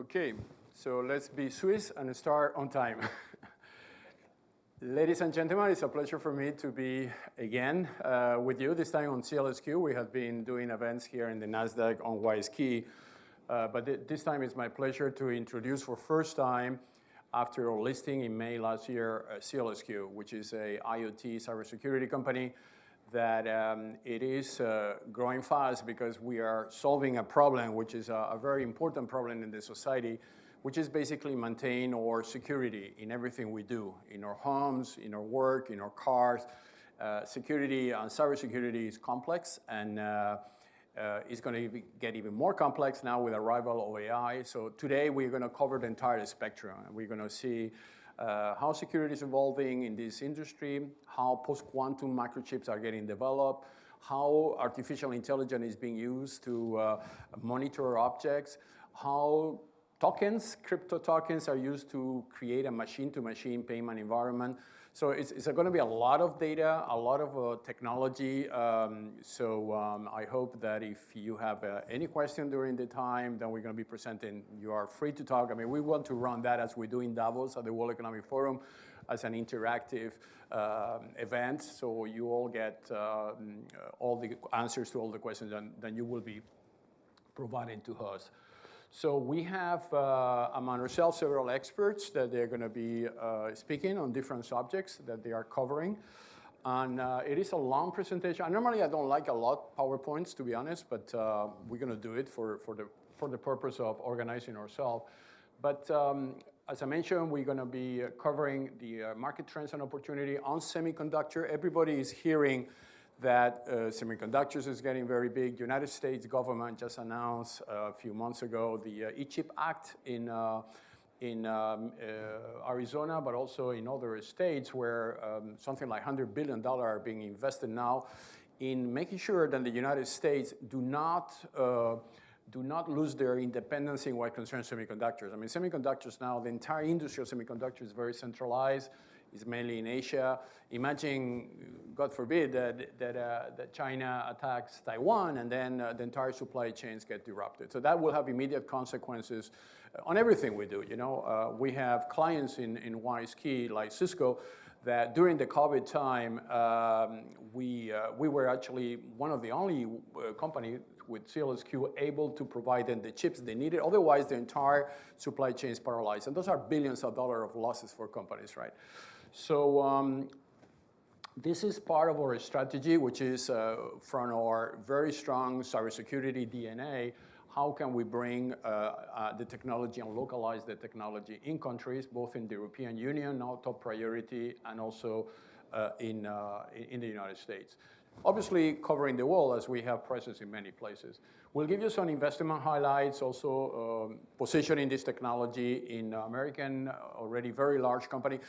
Okay, so let's be Swiss and start on time. Ladies and gentlemen, it's a pleasure for me to be again with you, this time on SEALSQ. We have been doing events here in the Nasdaq on SEALSQ, but this time it's my pleasure to introduce for first time after our listing in May last year, SEALSQ, which is a IoT cybersecurity company that it is growing fast because we are solving a problem which is a very important problem in the society, which is basically maintain our security in everything we do, in our homes, in our work, in our cars. Security and cybersecurity is complex, and it's going to get even more complex now with the arrival of AI. So today we're going to cover the entire spectrum. We're going to see how security is evolving in this industry, how post-quantum microchips are getting developed, how artificial intelligence is being used to monitor objects, how tokens, crypto tokens, are used to create a machine-to-machine payment environment. So it's going to be a lot of data, a lot of technology. I hope that if you have any question during the time that we're going to be presenting, you are free to talk. I mean, we want to run that as we do in Davos at the World Economic Forum as an interactive event. So you all get all the answers to all the questions that you will be providing to us. So we have among ourselves several experts that they're going to be speaking on different subjects that they are covering. And it is a long presentation. Normally I don't like a lot PowerPoints, to be honest, but we're going to do it for the purpose of organizing ourselves. But as I mentioned, we're going to be covering the market trends and opportunity on semiconductor. Everybody is hearing that semiconductors is getting very big. United States government just announced a few months ago the E-Chip Act in Arizona, but also in other states where something like $100 billion are being invested now in making sure that the United States do not lose their independence in what concerns semiconductors. I mean, semiconductors now, the entire industry of semiconductors is very centralized. It's mainly in Asia. Imagine, God forbid, that China attacks Taiwan, and then the entire supply chains get disrupted. So that will have immediate consequences on everything we do. You know, we have clients in SEALSQ like Cisco that during the COVID time, we were actually one of the only companies with SEALSQ able to provide them the chips they needed. Otherwise, the entire supply chain is paralyzed. And those are billions of dollars of losses for companies, right? So this is part of our strategy, which is from our very strong cybersecurity DNA. How can we bring the technology and localize the technology in countries, both in the European Union, now top priority, and also in the United States? Obviously, covering the world as we have presence in many places. We'll give you some investment highlights, also positioning this technology in American, already very large company.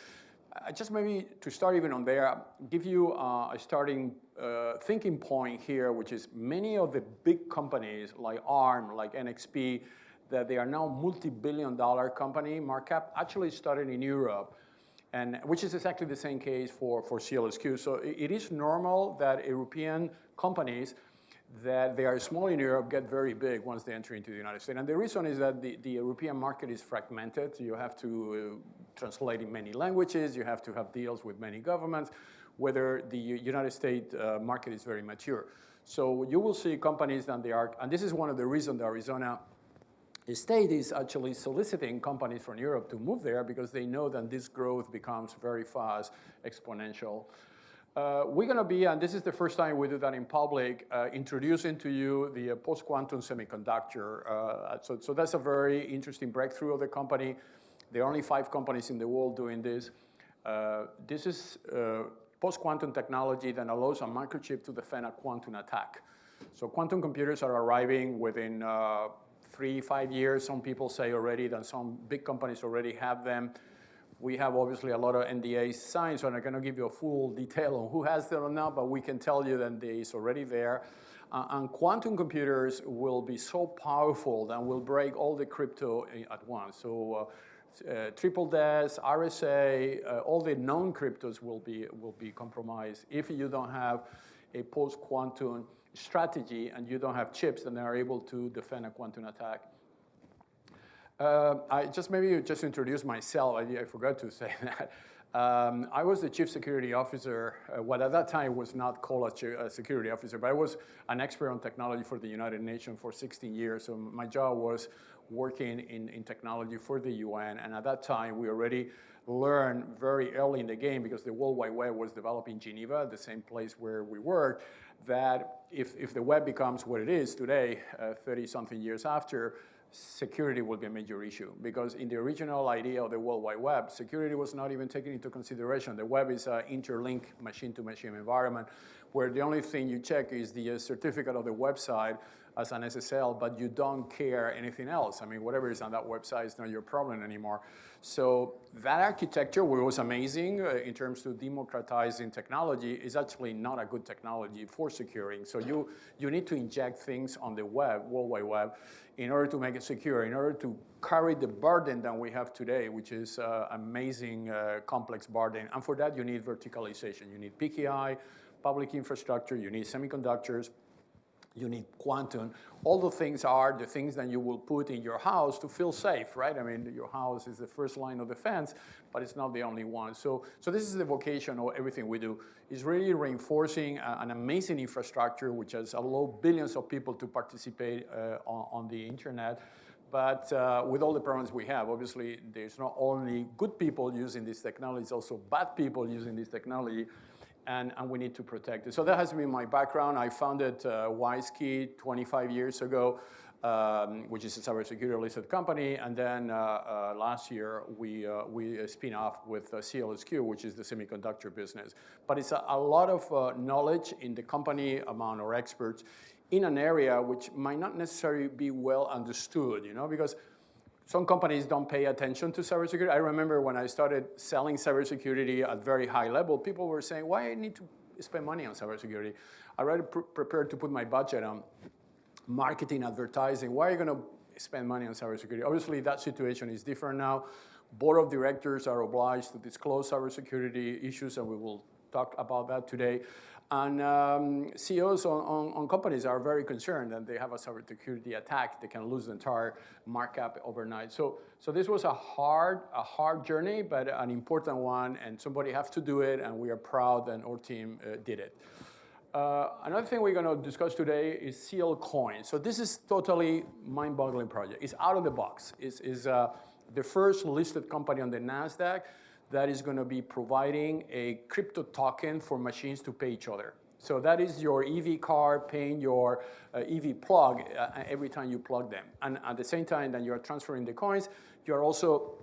Just maybe to start even on there, give you a starting thinking point here, which is many of the big companies like ARM, like NXP, that they are now multi-billion-dollar company markup, actually started in Europe, and which is exactly the same case for SEALSQ. So it is normal that European companies that they are small in Europe get very big once they enter into the United States. And the reason is that the European market is fragmented. You have to translate in many languages. You have to have deals with many governments, whether the United States market is very mature. So you will see companies that they are, and this is one of the reasons the Arizona state is actually soliciting companies from Europe to move there because they know that this growth becomes very fast, exponential. We're going to be, and this is the first time we do that in public, introducing to you the post-quantum semiconductor. So that's a very interesting breakthrough of the company. There are only 5 companies in the world doing this. This is post-quantum technology that allows a microchip to defend a quantum attack. So quantum computers are arriving within 3-5 years. Some people say already that some big companies already have them. We have obviously a lot of NDAs signed, so I'm not going to give you a full detail on who has them or not, but we can tell you that it's already there. And quantum computers will be so powerful that will break all the crypto at once. So triple DES, RSA, all the known cryptos will be compromised if you don't have a post-quantum strategy and you don't have chips that are able to defend a quantum attack. I just introduce myself. I forgot to say that. I was the chief security officer, what at that time was not called a security officer, but I was an expert on technology for the United Nations for 16 years. So my job was working in technology for the UN. And at that time, we already learned very early in the game, because the World Wide Web was developed in Geneva, the same place where we worked, that if the web becomes what it is today, 30-something years after, security will be a major issue, because in the original idea of the World Wide Web, security was not even taken into consideration. The web is an interlinked machine-to-machine environment where the only thing you check is the certificate of the website as an SSL, but you don't care anything else. I mean, whatever is on that website is not your problem anymore. So that architecture, which was amazing in terms of democratizing technology, is actually not a good technology for securing. So you need to inject things on the web, World Wide Web, in order to make it secure, in order to carry the burden that we have today, which is amazing, complex burden. And for that, you need verticalization. You need PKI, public infrastructure, you need semiconductors, you need quantum. All the things are the things that you will put in your house to feel safe, right? I mean, your house is the first line of defense, but it's not the only one. So this is the vocation of everything we do, is really reinforcing an amazing infrastructure which has allowed billions of people to participate on the internet. But with all the problems we have, obviously, there's not only good people using this technology, it's also bad people using this technology. And we need to protect it. So that has been my background. I founded SEALSQ 25 years ago, which is a cybersecurity listed company. And then last year, we spin off with SEALSQ, which is the semiconductor business. But it's a lot of knowledge in the company among our experts in an area which might not necessarily be well understood, because some companies don't pay attention to cybersecurity. I remember when I started selling cybersecurity at very high level, people were saying, why I need to spend money on cybersecurity? I already prepared to put my budget on marketing, advertising. Why are you going to spend money on cybersecurity? Obviously, that situation is different now. Board of directors are obliged to disclose cybersecurity issues, and we will talk about that today. And CEOs on companies are very concerned that they have a cybersecurity attack. They can lose the entire markup overnight. So this was a hard journey, but an important one, and somebody has to do it, and we are proud that our team did it. Another thing we're going to discuss today is SEAL Coin. So this is totally mind-boggling project. It's out of the box. It's the first listed company on the Nasdaq that is going to be providing a crypto token for machines to pay each other. So that is your EV car paying your EV plug every time you plug them. And at the same time that you're transferring the coins, you're also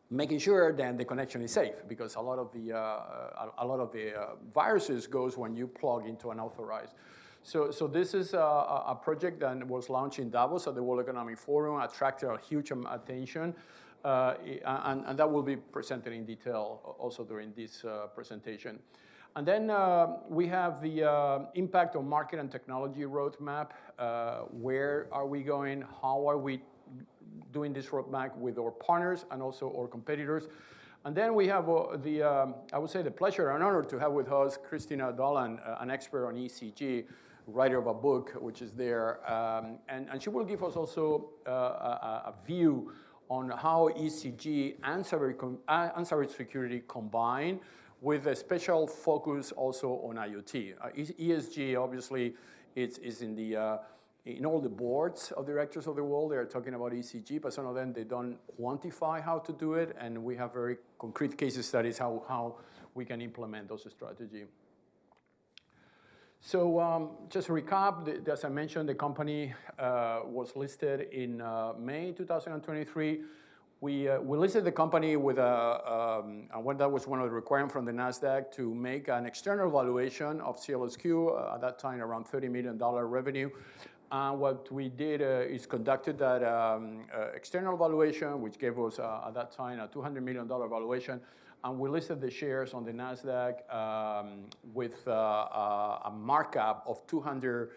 making sure that the connection is safe, because a lot of the viruses goes when you plug into an authorized. So this is a project that was launched in Davos at the World Economic Forum, attracted a huge attention. And that will be presented in detail also during this presentation. And then we have the impact on market and technology roadmap. Where are we going? How are we doing this roadmap with our partners and also our competitors? And then we have I would say the pleasure and honor to have with us Christina Dolan, an expert on ECG, writer of a book which is there. And she will give us also a view on how ECG and cybersecurity combine, with a special focus also on IoT. ESG, obviously, is in all the boards of directors of the world. They are talking about ECG, but some of them, they don't quantify how to do it, and we have very concrete case studies how we can implement those strategies. So just to recap, as I mentioned, the company was listed in May 2023. We listed the company with when that was one of the requirements from the Nasdaq to make an external valuation of SEALSQ, at that time around $30 million revenue. What we did is conducted that external valuation, which gave us at that time a $200 million valuation. And we listed the shares on the Nasdaq with a markup of $260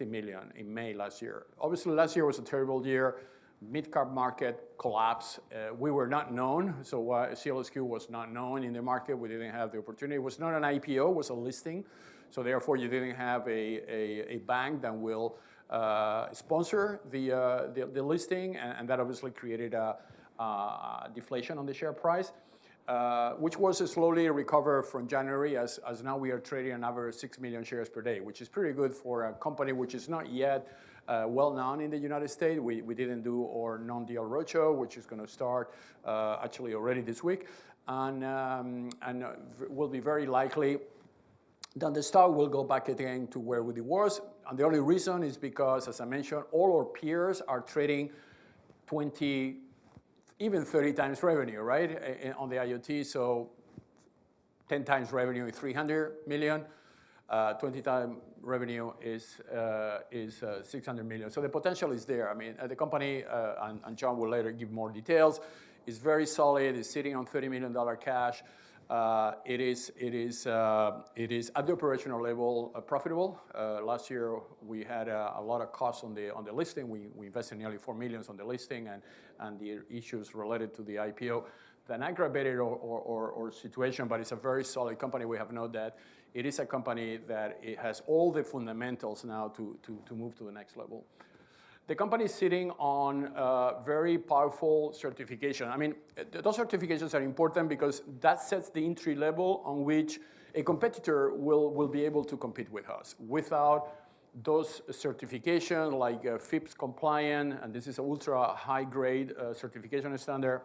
million in May last year. Obviously, last year was a terrible year. Mid-cap market collapsed. We were not known, so SEALSQ was not known in the market. We didn't have the opportunity. It was not an IPO, it was a listing. So therefore, you didn't have a bank that will sponsor the listing, and that obviously created a deflation on the share price, which was slowly recovered from January, as now we are trading an average 6 million shares per day, which is pretty good for a company which is not yet well known in the United States. We didn't do our non-deal roadshow, which is going to start actually already this week, and will be very likely then the stock will go back again to where it was. And the only reason is because, as I mentioned, all our peers are trading 20, even 30 times revenue, right, on the IoT. So 10 times revenue is 300 million. 20 times revenue is 600 million. So the potential is there. I mean, the company, and John will later give more details, is very solid. It's sitting on $30 million cash. It is at the operational level profitable. Last year we had a lot of costs on the listing. We invested nearly $4 million on the listing and the issues related to the IPO. Then aggravated our situation, but it's a very solid company. We have known that it is a company that it has all the fundamentals now to move to the next level. The company is sitting on very powerful certification. I mean, those certifications are important because that sets the entry level on which a competitor will be able to compete with us. Without those certifications like FIPS compliant, and this is an ultra high grade certification standard.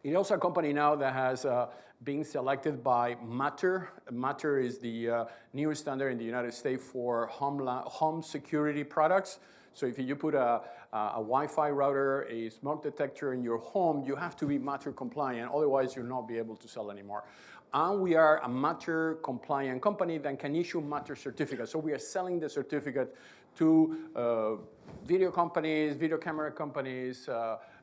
It is also a company now that has been selected by Matter. Matter is the new standard in the United States for home security products. So if you put a Wi-Fi router, a smoke detector in your home, you have to be Matter compliant. Otherwise, you'll not be able to sell anymore. And we are a Matter compliant company that can issue Matter certificates. So we are selling the certificate to video companies, video camera companies,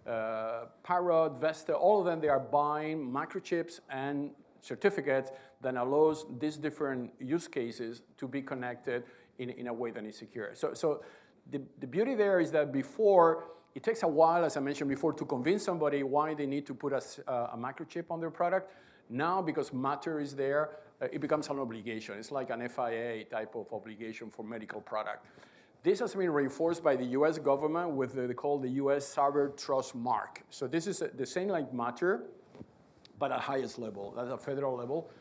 Parrot, Vesta, all of them, they are buying microchips and certificates that allows these different use cases to be connected in a way that is secure. So the beauty there is that before, it takes a while, as I mentioned before, to convince somebody why they need to put a microchip on their product. Now, because Matter is there, it becomes an obligation. It's like an FIA type of obligation for medical product. This has been reinforced by the US government with they call the US Cyber Trust Mark. So this is the same like Matter, but at highest level, that's a federal level.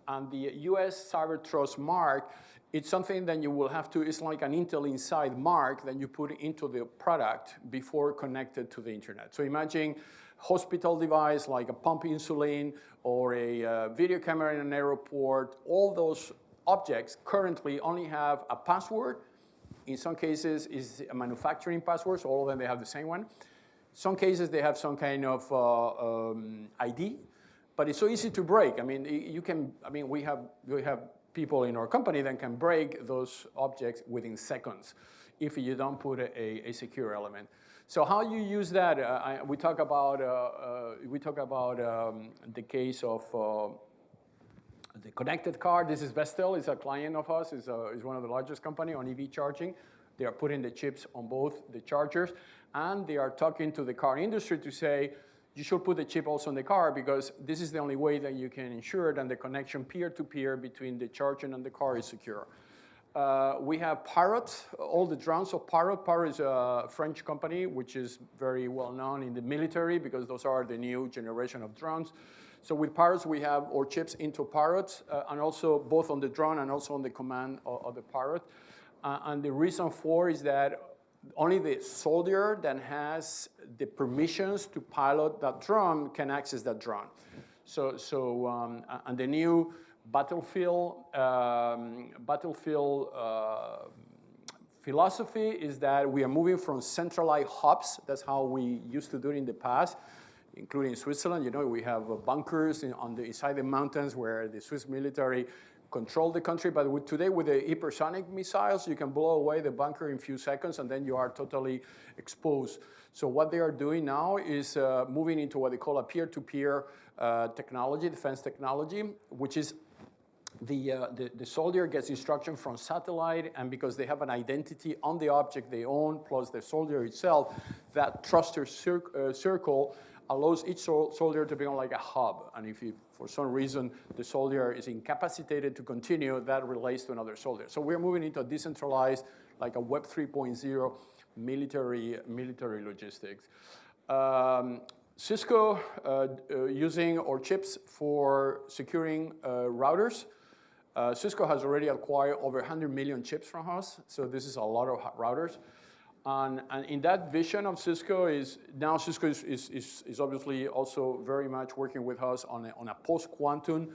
And the US Cyber Trust Mark, it's something that you will have to, it's like an Intel Inside mark that you put into the product before connected to the internet. So imagine hospital device like a pump insulin or a video camera in an airport. All those objects currently only have a password. In some cases, is a manufacturing password, so all of them, they have the same one. Some cases, they have some kind of ID, but it's so easy to break. I mean, we have people in our company that can break those objects within seconds if you don't put a secure element. So how you use that? We talk about the case of the connected car. This is Vestel. It's a client of us. Is one of the largest company on EV charging. They are putting the chips on both the chargers, and they are talking to the car industry to say, you should put the chip also in the car because this is the only way that you can ensure that the connection peer-to-peer between the charging and the car is secure. We have Parrot, all the drones of Parrot. Parrot is a French company which is very well known in the military because those are the new generation of drones. So with Parrots, we have our chips into Parrots, and also both on the drone and also on the command of the Parrot. And the reason for is that only the soldier that has the permissions to pilot that drone can access that drone. And the new battlefield philosophy is that we are moving from centralized hubs. That's how we used to do it in the past, including Switzerland. You know, we have bunkers inside the mountains where the Swiss military control the country. But today, with the hypersonic missiles, you can blow away the bunker in a few seconds, and then you are totally exposed. So what they are doing now is moving into what they call a peer-to-peer technology, defense technology, which is the soldier gets instruction from satellite, and because they have an identity on the object they own, plus the soldier itself, that trusted circle allows each soldier to become like a hub. And if you for some reason the soldier is incapacitated to continue, that relates to another soldier. So we're moving into a decentralized, like a Web 3.0 military logistics. Cisco using our chips for securing routers. Cisco has already acquired over 100 million chips from us, so this is a lot of routers. And in that vision of Cisco now Cisco is obviously also very much working with us on a post-quantum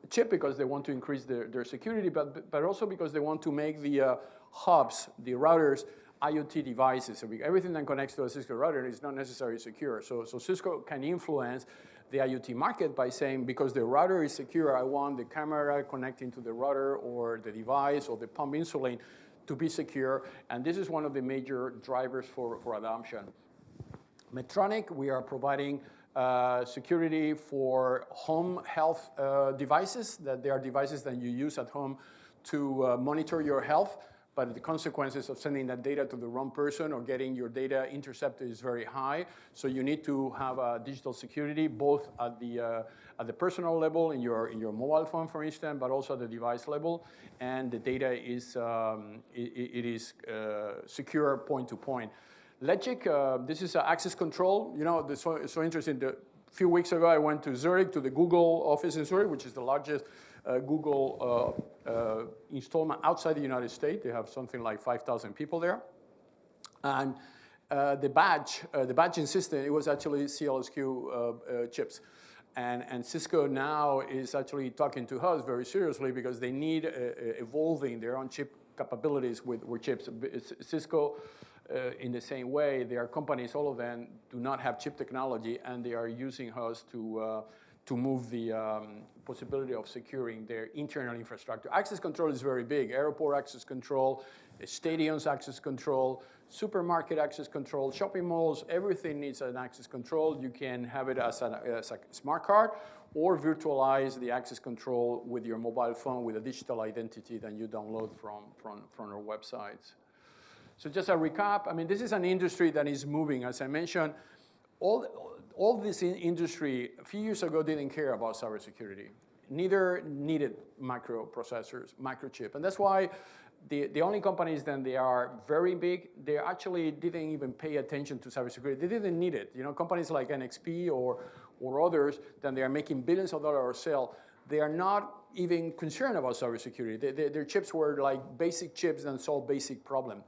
chip because they want to increase their security, but also because they want to make the hubs, the routers, IoT devices. So everything that connects to a Cisco router is not necessarily secure. So Cisco can influence the IoT market by saying, because the router is secure, I want the camera connecting to the router or the device or the pump insulin to be secure. And this is one of the major drivers for adoption. Medtronic, we are providing security for home health devices, that they are devices that you use at home to monitor your health. But the consequences of sending that data to the wrong person or getting your data intercepted is very high. So you need to have digital security, both at the personal level in your mobile phone, for instance, but also at the device level. And the data is secure point to point. Logic, this is access control. You know, it's so interesting. A few weeks ago, I went to Zurich, to the Google office in Zurich, which is the largest Google installment outside the United States. They have something like 5,000 people there. And the badging system, it was actually SEALSQ chips. And Cisco now is actually talking to us very seriously because they need evolving their own chip capabilities with chips. Cisco, in the same way, there are companies, all of them, do not have chip technology, and they are using us to move the possibility of securing their internal infrastructure. Access control is very big. Airport access control, stadiums access control, supermarket access control, shopping malls, everything needs an access control. You can have it as a smart card or virtualize the access control with your mobile phone with a digital identity that you download from our websites. So just a recap, I mean, this is an industry that is moving. As I mentioned, all this industry a few years ago didn't care about cybersecurity. Neither needed microprocessors, microchip. And that's why the only companies that they are very big, they actually didn't even pay attention to cybersecurity. They didn't need it. You know, companies like NXP or others, then they are making billions of dollars or sale. They are not even concerned about cybersecurity. Their chips were like basic chips that solve basic problems.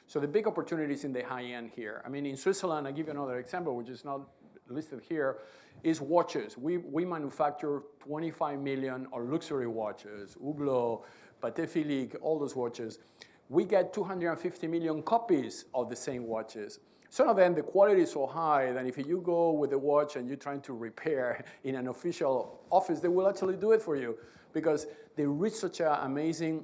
So the big opportunities in the high end here. I mean, in Switzerland, I'll give you another example, which is not listed here, is watches. We manufacture 25 million or luxury watches, Hublot, Patek Philippe, all those watches. We get 250 million copies of the same watches. Some of them, the quality is so high that if you go with a watch and you're trying to repair in an official office, they will actually do it for you because they reach such an amazing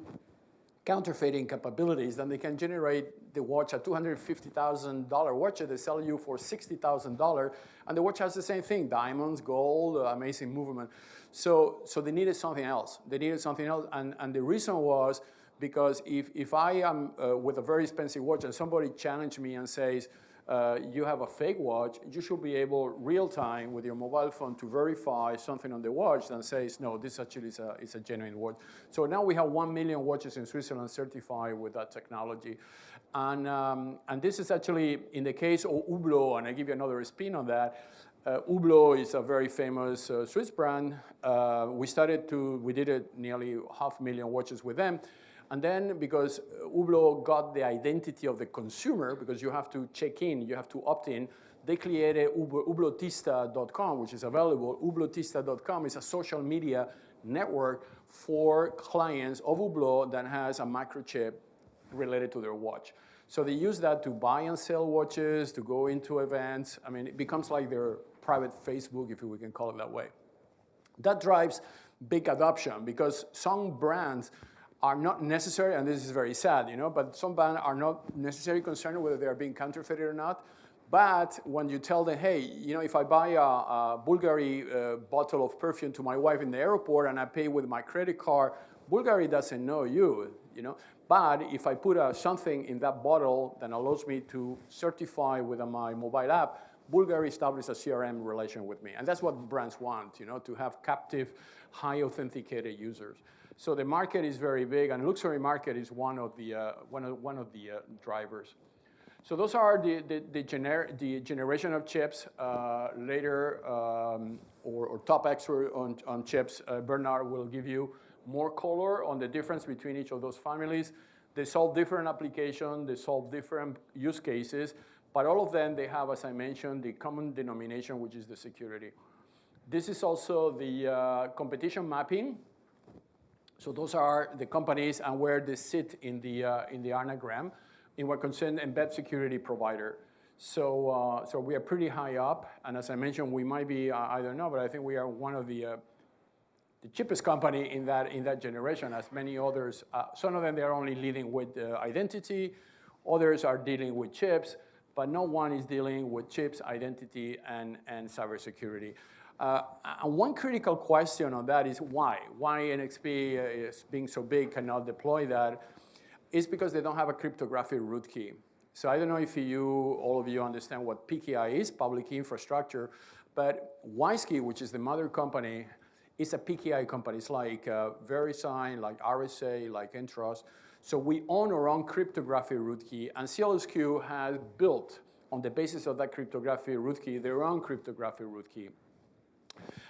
counterfeiting capabilities, then they can generate the watch, a $250,000 watch that they sell you for $60,000, and the watch has the same thing, diamonds, gold, amazing movement. So they needed something else. They needed something else, and the reason was because if I am with a very expensive watch and somebody challenged me and says, you have a fake watch, you should be able real time with your mobile phone to verify something on the watch that says, no, this actually is a genuine watch. So now we have 1 million watches in Switzerland certified with that technology. And this is actually in the case of Hublot, and I give you another spin on that. Hublot is a very famous Swiss brand. We did nearly 500,000 watches with them. And then because Hublot got the identity of the consumer, because you have to check in, you have to opt in, they created hublotista.com, which is available. Hublotista.com is a social media network for clients of Hublot that has a microchip related to their watch. So they use that to buy and sell watches, to go into events. I mean, it becomes like their private Facebook, if we can call it that way. That drives big adoption because some brands are not necessary, and this is very sad, you know, but some brands are not necessarily concerned whether they are being counterfeited or not. But when you tell them, hey, you know, if I buy a Bulgari bottle of perfume to my wife in the airport and I pay with my credit card, Bulgari doesn't know you, you know. But if I put something in that bottle that allows me to certify with my mobile app, Bulgari established a CRM relation with me. And that's what brands want, to have captive, high authenticated users. So the market is very big, and luxury market is one of the drivers. So those are the generation of chips. Later, or top expert on chips, Bernard will give you more color on the difference between each of those families. They solve different applications, they solve different use cases, but all of them, they have, as I mentioned, the common denomination, which is the security. This is also the competition mapping. So those are the companies and where they sit in the anagram in what concerns embed security provider. So we are pretty high up, and as I mentioned, we might be, I don't know, but I think we are one of the cheapest company in that generation, as many others. Some of them, they're only leading with identity, others are dealing with chips, but no one is dealing with chips, identity, and cybersecurity. And one critical question on that is why? Why NXP is being so big cannot deploy that? It's because they don't have a cryptographic root key. So I don't know if all of you understand what PKI is, public key infrastructure, but WISeKey, which is the mother company, is a PKI company. It's like VeriSign, like RSA, like Entrust. So we own our own cryptographic root key, and SEALSQ has built, on the basis of that cryptographic root key, their own cryptographic root key.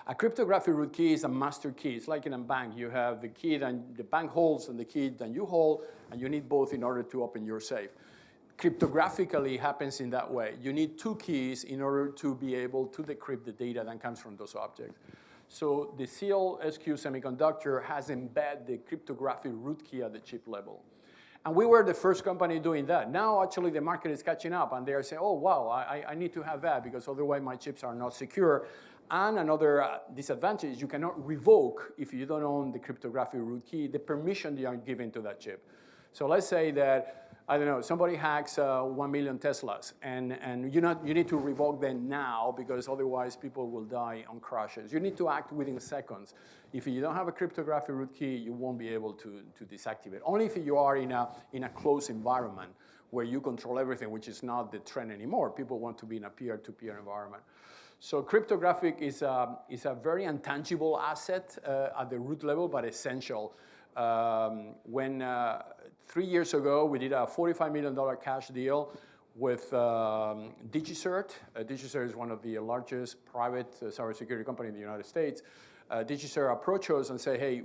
A cryptographic root key is a master key. It's like in a bank. You have the key that the bank holds and the key that you hold, and you need both in order to open your safe. Cryptographically happens in that way. You need two keys in order to be able to decrypt the data that comes from those objects. So the SEALSQ semiconductor has embedded the cryptographic root key at the chip level. And we were the first company doing that. Now, actually, the market is catching up, and they are saying, oh, wow, I need to have that, because otherwise my chips are not secure. And another disadvantage is you cannot revoke, if you don't own the cryptographic root key, the permission you are given to that chip. So let's say that, I don't know, somebody hacks 1 million Teslas, and you need to revoke them now, because otherwise people will die on crashes. You need to act within seconds. If you don't have a cryptographic root key, you won't be able to deactivate. Only if you are in a closed environment where you control everything, which is not the trend anymore. People want to be in a peer-to-peer environment. So cryptographic is a very intangible asset at the root level, but essential. When 3 years ago, we did a $45 million cash deal with DigiCert. DigiCert is one of the largest private cybersecurity companies in the United States. DigiCert approached us and said, hey,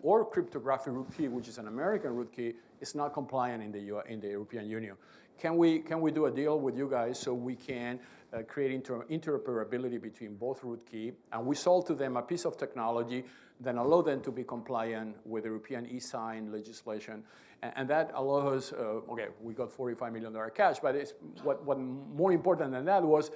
our cryptographic root key, which is an American root key, is not compliant in the European Union. Can we do a deal with you guys so we can create interoperability between both root key? And we sold to them a piece of technology that allowed them to be compliant with European e-sign legislation. And that allowed us, okay, we got $45 million cash, but what more important than that was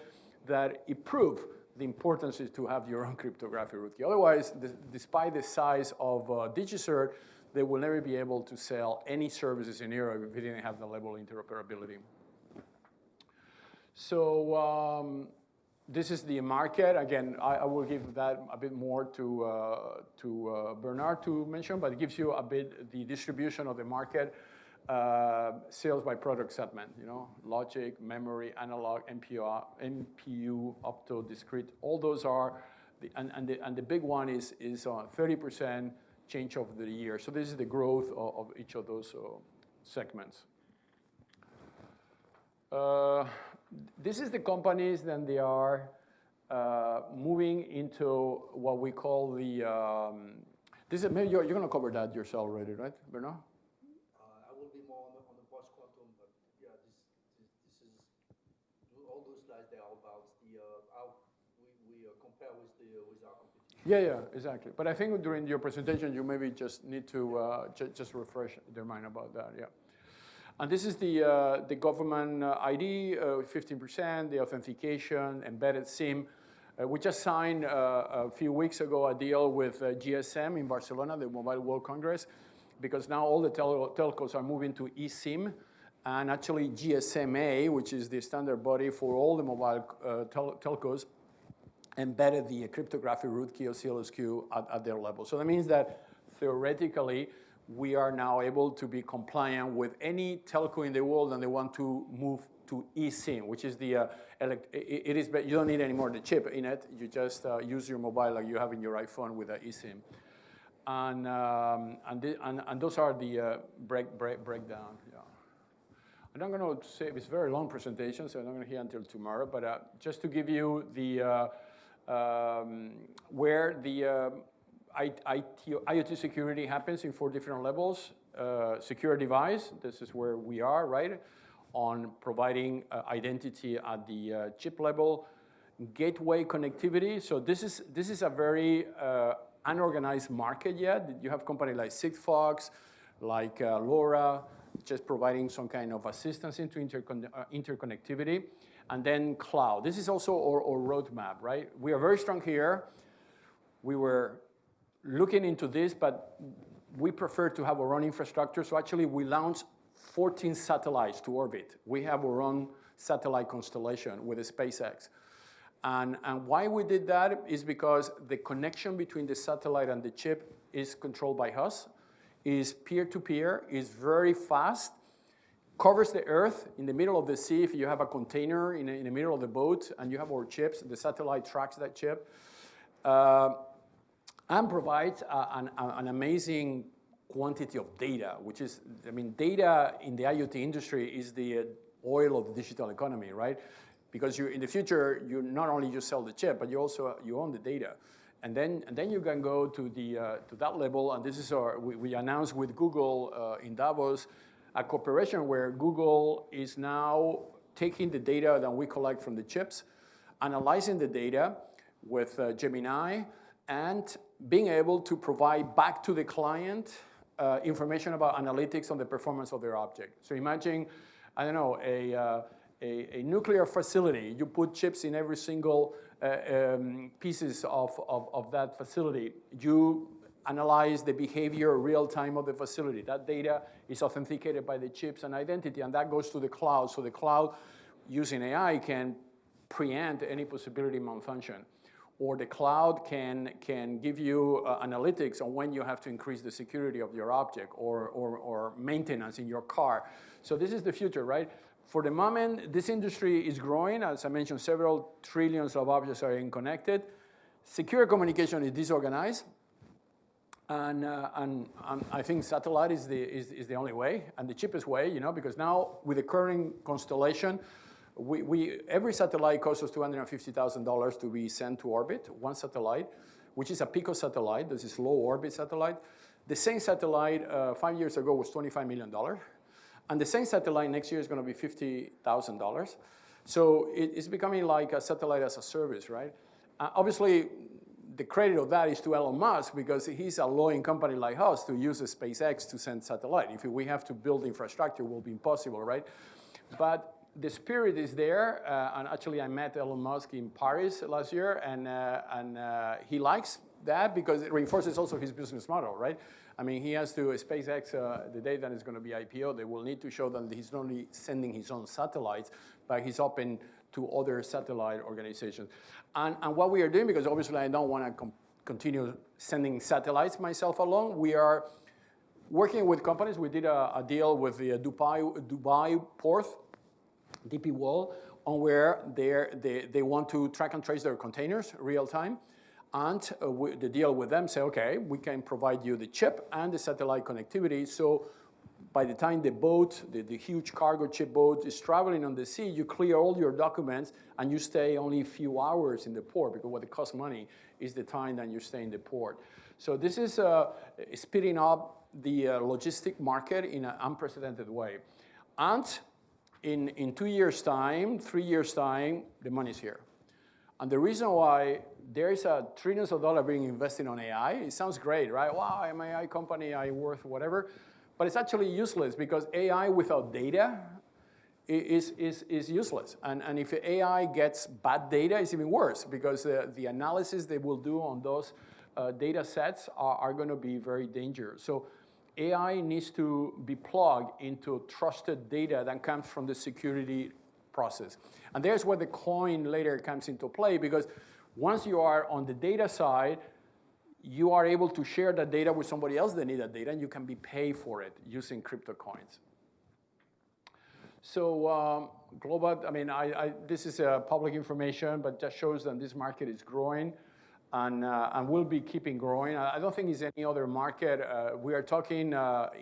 that it proved the importance is to have your own cryptographic root key. Otherwise, despite the size of DigiCert, they will never be able to sell any services in Europe if they didn't have the level of interoperability. So this is the market. Again, I will give that a bit more to Bernard to mention, but it gives you a bit the distribution of the market, sales by product segment, logic, memory, analog, MPU, opto, discrete. All those are, and the big one is 30% change over the year. So this is the growth of each of those segments. This is the companies that they are moving into what we call the, this is, maybe you're going to cover that yourself already, right, Bernard? I will be more on the post-quantum, but yeah, this is, all those slides, they are about how we compare with our competition. Yeah, exactly. But I think during your presentation, you maybe just need to just refresh their mind about that, yeah. And this is the government ID, 15%, the authentication, embedded SIM. We just signed a few weeks ago a deal with GSM in Barcelona, the Mobile World Congress, because now all the telcos are moving to eSIM. And actually GSMA, which is the standard body for all the mobile telcos, embedded the cryptographic root key of SEALSQ at their level. So that means that theoretically, we are now able to be compliant with any telco in the world, and they want to move to eSIM, which is the, you don't need any more the chip in it. You just use your mobile like you have in your iPhone with an eSIM. And those are the breakdown. Yeah. I'm not going to say, it's a very long presentation, so I'm not going to hear until tomorrow, but just to give you the, where the IoT security happens in 4 different levels. Secure device, this is where we are, right? On providing identity at the chip level. Gateway connectivity, so this is a very unorganized market yet. You have companies like Sigfox, like LoRa, just providing some kind of assistance into interconnectivity. And then cloud. This is also our roadmap, right? We are very strong here. We were looking into this, but we prefer to have our own infrastructure. So actually, we launched 14 satellites to orbit. We have our own satellite constellation with the SpaceX. And why we did that is because the connection between the satellite and the chip is controlled by us, is peer-to-peer, is very fast, covers the Earth in the middle of the sea. If you have a container in the middle of the boat and you have our chips, the satellite tracks that chip, and provides an amazing quantity of data, which is, I mean, data in the IoT industry is the oil of the digital economy, right? Because in the future, you not only just sell the chip, but you also own the data. And then you can go to that level, and this is we announced with Google in Davos, a cooperation where Google is now taking the data that we collect from the chips, analyzing the data with Gemini, and being able to provide back to the client information about analytics on the performance of their object. So imagine, I don't know, a nuclear facility. You put chips in every single pieces of that facility. You analyze the behavior real time of the facility. That data is authenticated by the chips and identity, and that goes to the cloud. So the cloud, using AI, can preempt any possibility malfunction. Or the cloud can give you analytics on when you have to increase the security of your object or maintenance in your car. So this is the future, right? For the moment, this industry is growing. As I mentioned, several trillions of objects are connected. Secure communication is disorganized. And I think satellite is the only way and the cheapest way, you know, because now with the current constellation, every satellite costs us $250,000 to be sent to orbit, one satellite, which is a pico satellite. This is low orbit satellite. The same satellite 5 years ago was $25 million. And the same satellite next year is going to be $50,000. So it's becoming like a satellite as a service, right? Obviously, the credit of that is to Elon Musk because he's allowing company like us to use a SpaceX to send satellite. If we have to build infrastructure, it will be impossible, right? But the spirit is there, and actually I met Elon Musk in Paris last year, and he likes that because it reinforces also his business model, right? I mean, he has to, SpaceX, the day that it's going to be IPO, they will need to show that he's not only sending his own satellites, but he's open to other satellite organizations. And what we are doing, because obviously I don't want to continue sending satellites myself alone, we are working with companies. We did a deal with the Dubai port, DP World, on where they want to track and trace their containers real time. And the deal with them say, okay, we can provide you the chip and the satellite connectivity. So by the time the boat, the huge cargo ship boat is traveling on the sea, you clear all your documents and you stay only a few hours in the port because what it costs money is the time that you stay in the port. So this is speeding up the logistic market in an unprecedented way. And in 2 years' time, 3 years' time, the money's here. And the reason why there is trillions of dollars being invested on AI, it sounds great, right? Wow, I'm an AI company, I'm worth whatever. But it's actually useless because AI without data is useless. And if AI gets bad data, it's even worse because the analysis they will do on those data sets are going to be very dangerous. So AI needs to be plugged into trusted data that comes from the security process. And there's where the coin later comes into play because once you are on the data side, you are able to share that data with somebody else that need that data, and you can be paid for it using crypto coins. So global, I mean, this is public information, but just shows that this market is growing and will be keeping growing. I don't think it's any other market. We are talking,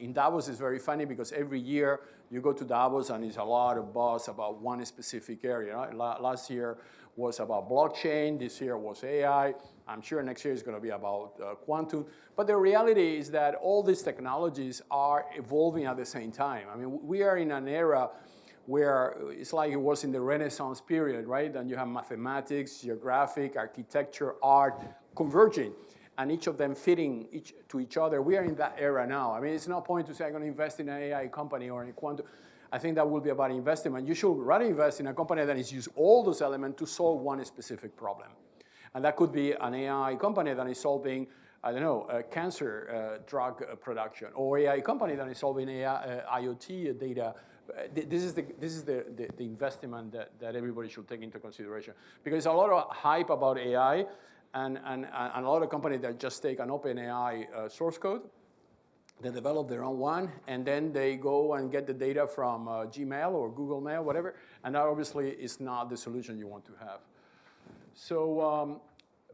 in Davos is very funny because every year you go to Davos and it's a lot of buzz about one specific area. Right? Last year was about blockchain. This year was AI. I'm sure next year is going to be about quantum. But the reality is that all these technologies are evolving at the same time. I mean, we are in an era where it's like it was in the Renaissance period, right? And you have mathematics, geographic, architecture, art converging, and each of them fitting to each other. We are in that era now. I mean, it's no point to say I'm going to invest in an AI company or in quantum. I think that will be about investment. You should rather invest in a company that is use all those elements to solve one specific problem. And that could be an AI company that is solving, I don't know, cancer drug production, or AI company that is solving AI, IoT data. This is the investment that everybody should take into consideration. Because there's a lot of hype about AI, and a lot of companies that just take an OpenAI source code, they develop their own one, and then they go and get the data from Gmail or Google Mail, whatever, and that obviously is not the solution you want to have. So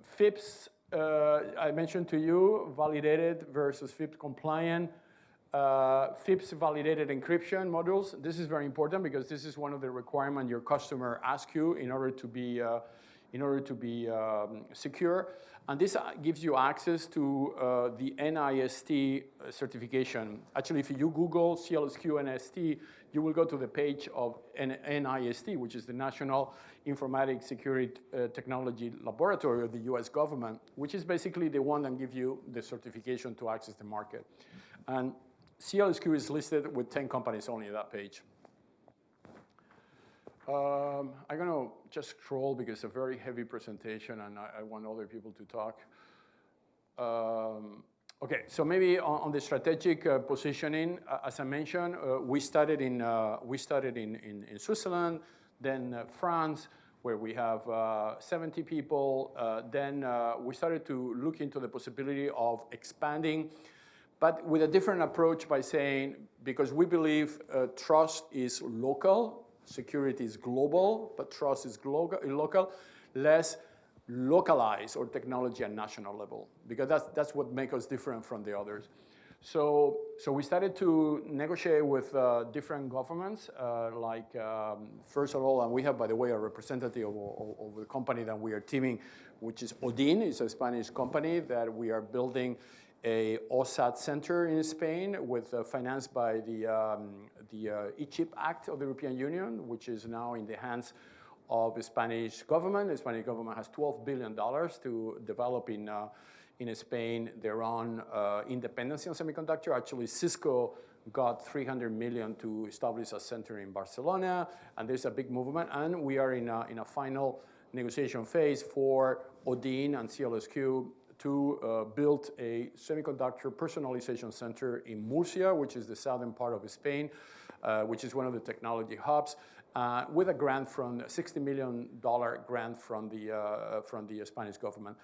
FIPS, I mentioned to you, validated versus FIPS compliant. FIPS validated encryption modules. This is very important because this is one of the requirements your customer asks you in order to be secure. And this gives you access to the NIST certification. Actually, if you Google SEALSQ NIST, you will go to the page of NIST, which is the National Informatic Security Technology Laboratory of the US government, which is basically the one that gives you the certification to access the market. And SEALSQ is listed with 10 companies only on that page. I'm going to just scroll because it's a very heavy presentation and I want other people to talk. Okay, so maybe on the strategic positioning, as I mentioned, we started in Switzerland, then France, where we have 70 people. Then we started to look into the possibility of expanding, but with a different approach by saying, because we believe trust is local, security is global, but trust is local, less localized or technology at national level, because that's what makes us different from the others. So we started to negotiate with different governments, first of all, and we have, by the way, a representative of the company that we are teaming, which is Odin. It's a Spanish company that we are building a OSAT center in Spain with financed by the E-Chip Act of the European Union, which is now in the hands of the Spanish government. The Spanish government has $12 billion to develop in Spain their own independence in semiconductor. Actually, Cisco got $300 million to establish a center in Barcelona, and there's a big movement. And we are in a final negotiation phase for Odin and SEALSQ to build a semiconductor personalization center in Murcia, which is the southern part of Spain, which is one of the technology hubs, with a grant from $60 million grant from the Spanish government.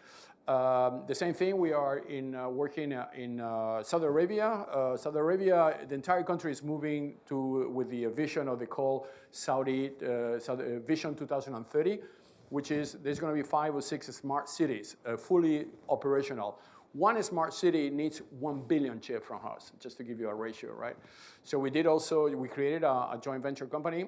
The same thing, we are working in Saudi Arabia. Saudi Arabia, the entire country is moving with the vision of the call Saudi Vision 2030, which is there's going to be 5 or 6 smart cities fully operational. One smart city needs 1 billion chips from us, just to give you a ratio, right? So we created a joint venture company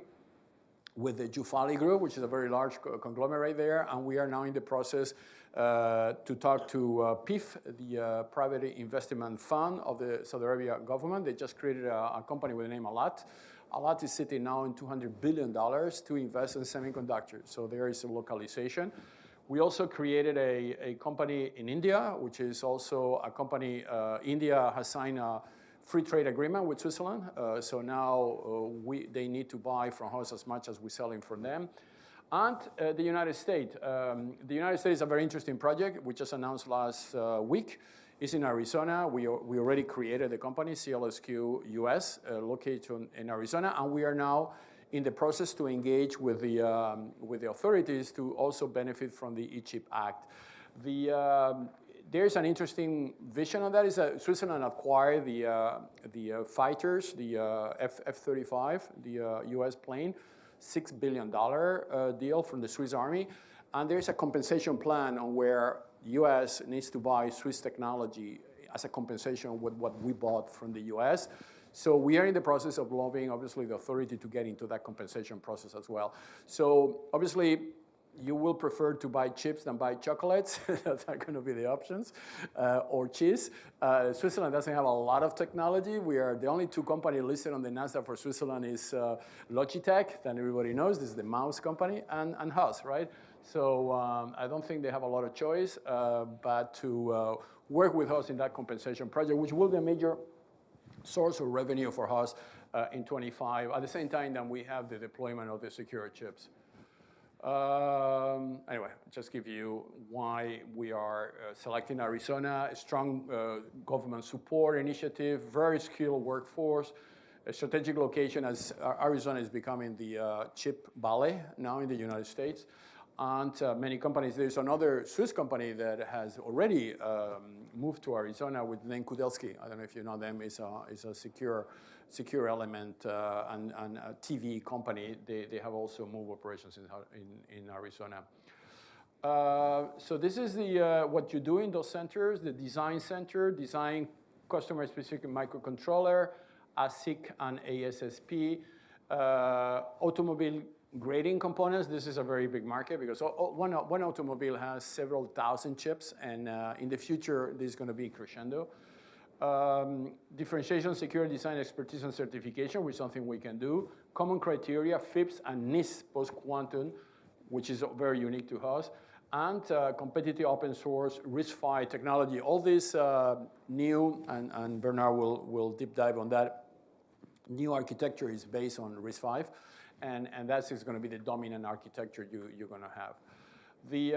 with the Jufali Group, which is a very large conglomerate there, and we are now in the process to talk to PIF, the private investment fund of the Saudi Arabia government. They just created a company with the name Alat. Alat is sitting now in $200 billion to invest in semiconductors, so there is a localization. We also created a company in India, which is also a company, India has signed a free trade agreement with Switzerland, so now they need to buy from us as much as we're selling from them. And the United States. The United States is a very interesting project. We just announced last week. It's in Arizona. We already created the company, SEALSQ US, located in Arizona, and we are now in the process to engage with the authorities to also benefit from the E-Chip Act. there's an interesting vision on that. Is that Switzerland acquired the fighters, the F-35, the U.S. plane, $6 billion deal from the Swiss Army. And there's a compensation plan on where the U.S. needs to buy Swiss technology as a compensation with what we bought from the U.S. So we are in the process of lobbying, obviously, the authority to get into that compensation process as well. So obviously, you will prefer to buy chips than buy chocolates. That's not going to be the options, or cheese. Switzerland doesn't have a lot of technology. We are the only two companies listed on the Nasdaq for Switzerland is Logitech, that everybody knows. This is the mouse company, and Haas, right? So I don't think they have a lot of choice, but to work with us in that compensation project, which will be a major source of revenue for us in 25, at the same time that we have the deployment of the secure chips. Anyway, just give you why we are selecting Arizona. A strong government support initiative, very skilled workforce, a strategic location as Arizona is becoming the chip valley now in the United States. And many companies, there's another Swiss company that has already moved to Arizona with Len Kudelski. I don't know if you know them. It's a secure element and a TV company. They have also moved operations in Arizona. So this is what you do in those centers, the design center, design customer-specific microcontroller, ASIC and ASSP, automobile grading components. This is a very big market because one automobile has several thousand chips, and in the future, this is going to be crescendo. Differentiation, secure design, expertise, and certification, which is something we can do. Common criteria, FIPS and NIST post-quantum, which is very unique to us. And competitive open source, RISC-V technology. All this new, and Bernard will deep dive on that, new architecture is based on RISC-V. And that is going to be the dominant architecture you're going to have. The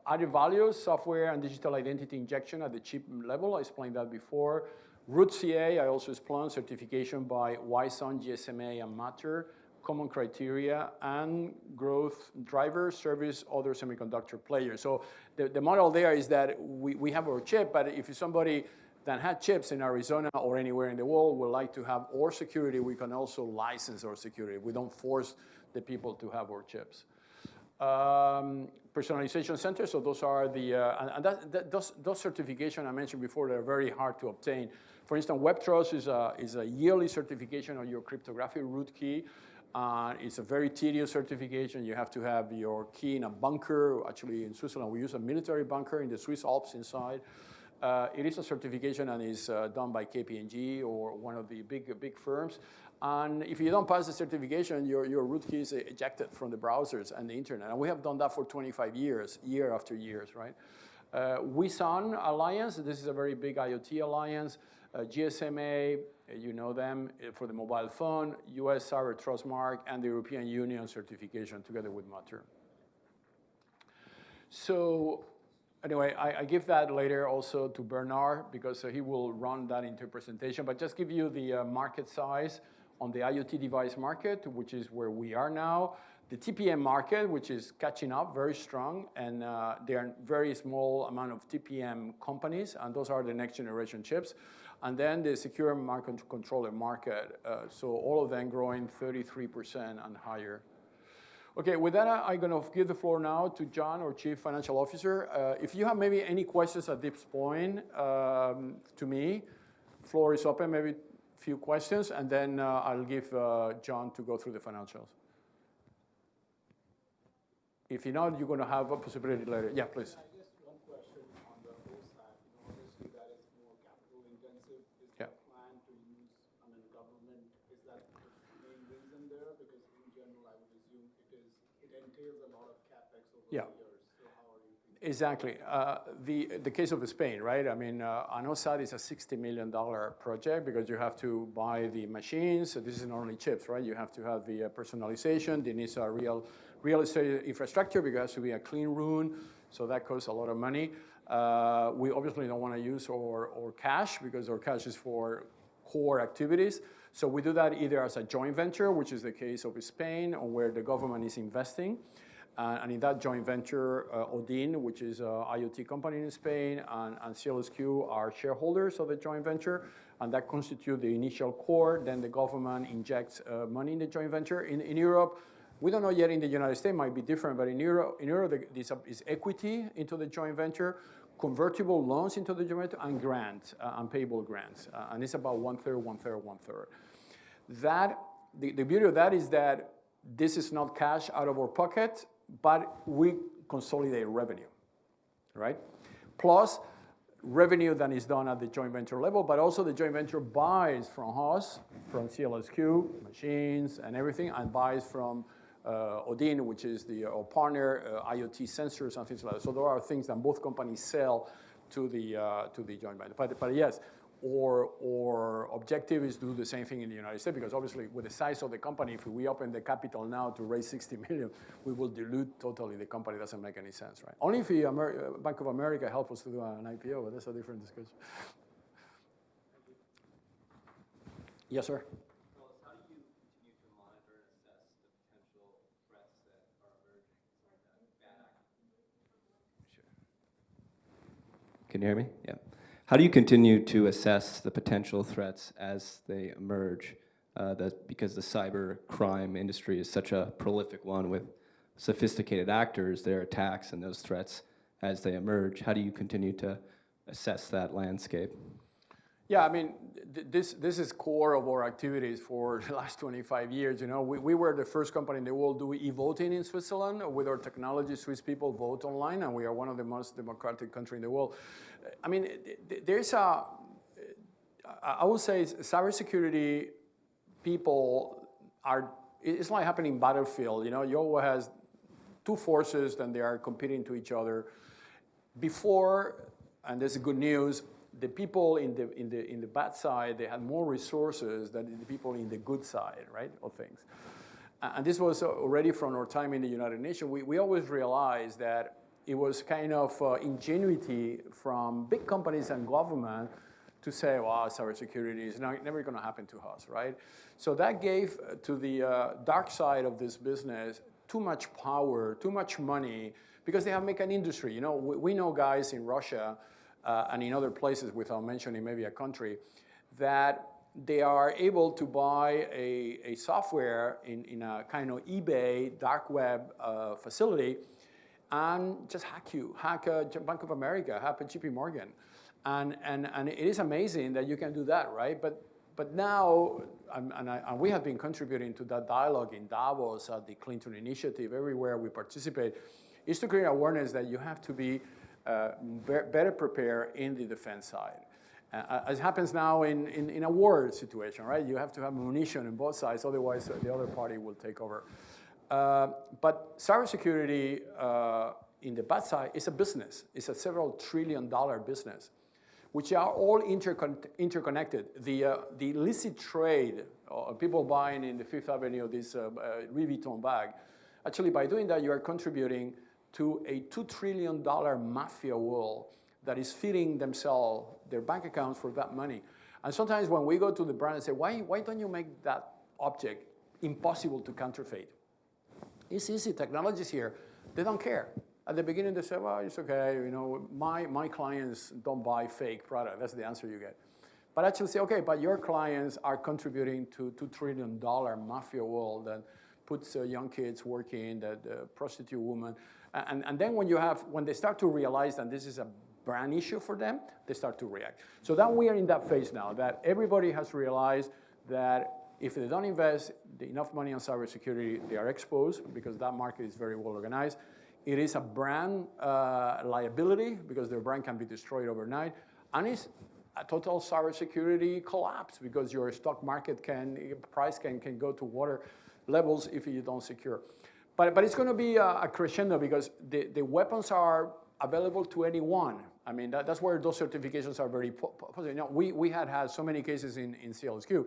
added values, software and digital identity injection at the chip level, I explained that before. Root CA, I also explained, certification by WISON, GSMA, and Matter, common criteria, and growth drivers, service, other semiconductor players. So the model there is that we have our chip, but if somebody that had chips in Arizona or anywhere in the world would like to have our security, we can also license our security. We don't force the people to have our chips. Personalization centers, so those are the, those certifications I mentioned before, they're very hard to obtain. For instance, WebTrust is a yearly certification on your cryptographic root key. It's a very tedious certification. You have to have your key in a bunker. Actually, in Switzerland, we use a military bunker in the Swiss Alps inside. It is a certification and is done by KPMG or one of the big firms. And if you don't pass the certification, your root key is ejected from the browsers and the internet. And we have done that for 25 years, year after years, right? WISON Alliance, this is a very big IoT alliance. GSMA, you know them for the mobile phone, US Cyber Trust Mark, and the European Union certification together with Matter. So anyway, I give that later also to Bernard because he will run that into presentation. But just give you the market size on the IoT device market, which is where we are now. The TPM market, which is catching up very strong, and there are very small amount of TPM companies, and those are the next generation chips. And then the secure microcontroller market, so all of them growing 33% and higher. Okay, with that, I'm going to give the floor now to John, our Chief Financial Officer. If you have maybe any questions at this point to me, floor is open, maybe a few questions, and then I'll give John to go through the financials. If you're not, you're going to have a possibility later. Yeah, please. I guess one question on the O side, obviously that is more capital intensive. Is the plan to use, government, is that the main reason there? Because in general, I would assume it entails a lot of CapEx over the years. So how are you thinking? Exactly. The case of Spain, right? I mean, ANOSAT is a $60 million project because you have to buy the machines. So this is not only chips, right? You have to have the personalization. There needs a real estate infrastructure because it has to be a clean room. So that costs a lot of money. We obviously don't want to use our cash because our cash is for core activities. So we do that either as a joint venture, which is the case of Spain, or where the government is investing. And in that joint venture, Odin, which is an IoT company in Spain, and SEALSQ are shareholders of the joint venture, and that constitutes the initial core. Then the government injects money in the joint venture. In Europe, we don't know yet. In the United States, it might be different, but in Europe, this is equity into the joint venture, convertible loans into the joint venture, and grants, unpayable grants. And it's about one-third, one-third, one-third. The beauty of that is that this is not cash out of our pocket, but we consolidate revenue, right? Plus revenue that is done at the joint venture level, but also the joint venture buys from us, from SEALSQ, machines and everything, and buys from Odin, which is our partner, IoT sensors and things like that. So there are things that both companies sell to the joint venture. But yes, our objective is to do the same thing in the United States, because obviously with the size of the company, if we open the capital now to raise 60 million, we will dilute totally the company. It doesn't make any sense, right? Only if Bank of America helps us to do an IPO, but that's a different discussion. Yes, sir? How do you continue to monitor and assess the potential threats that are emerging? Bad actors. Sure. Can you hear me? Yeah. How do you continue to assess the potential threats as they emerge? Because the cyber crime industry is such a prolific one with sophisticated actors, their attacks and those threats as they emerge. How do you continue to assess that landscape? Yeah, I mean, this is core of our activities for the last 25 years. You know, we were the first company in the world to do e-voting in Switzerland. With our technology, Swiss people vote online, and we are one of the most democratic countries in the world. I mean, I would say cybersecurity people it's like happening in battlefield. You know, you always has two forces, and they are competing to each other. Before, and this is good news, the people in the bad side, they had more resources than the people in the good side, right, of things. And this was already from our time in the United Nations. We always realized that it was kind of ingenuity from big companies and government to say, well, cybersecurity is never going to happen to us, right? So that gave to the dark side of this business too much power, too much money, because they have make an industry. You know, we know guys in Russia and in other places, without mentioning maybe a country, that they are able to buy a software in a kind of eBay dark web facility and just hack Bank of America, hack JP Morgan. And it is amazing that you can do that, right? But now, and we have been contributing to that dialogue in Davos, at the Clinton Initiative, everywhere we participate, is to create awareness that you have to be better prepared in the defense side. As happens now in a war situation, right? You have to have munition on both sides, otherwise the other party will take over. But cybersecurity in the bad side is a business. It's a several $trillion business, which are all interconnected. The illicit trade, people buying in the Fifth Avenue this Louis Vuitton bag, actually by doing that you are contributing to a $2 trillion mafia world that is feeding themselves their bank accounts for that money. And sometimes when we go to the brand and say, why don't you make that object impossible to counterfeit? It's easy, technology's here. They don't care. At the beginning, they say, well, it's okay, you know, my clients don't buy fake product. That's the answer you get. But actually say, okay, but your clients are contributing to $2 trillion mafia world that puts young kids working, that prostitute women. And then when they start to realize that this is a brand issue for them, they start to react. So then we are in that phase now, that everybody has realized that if they don't invest enough money on cybersecurity, they are exposed, because that market is very well organized. It is a brand liability, because their brand can be destroyed overnight. And it's a total cybersecurity collapse, because your stock market price can go to water levels if you don't secure. But it's going to be a crescendo, because the weapons are available to anyone. I mean, that's where those certifications are very positive. You know, we had so many cases in SEALSQ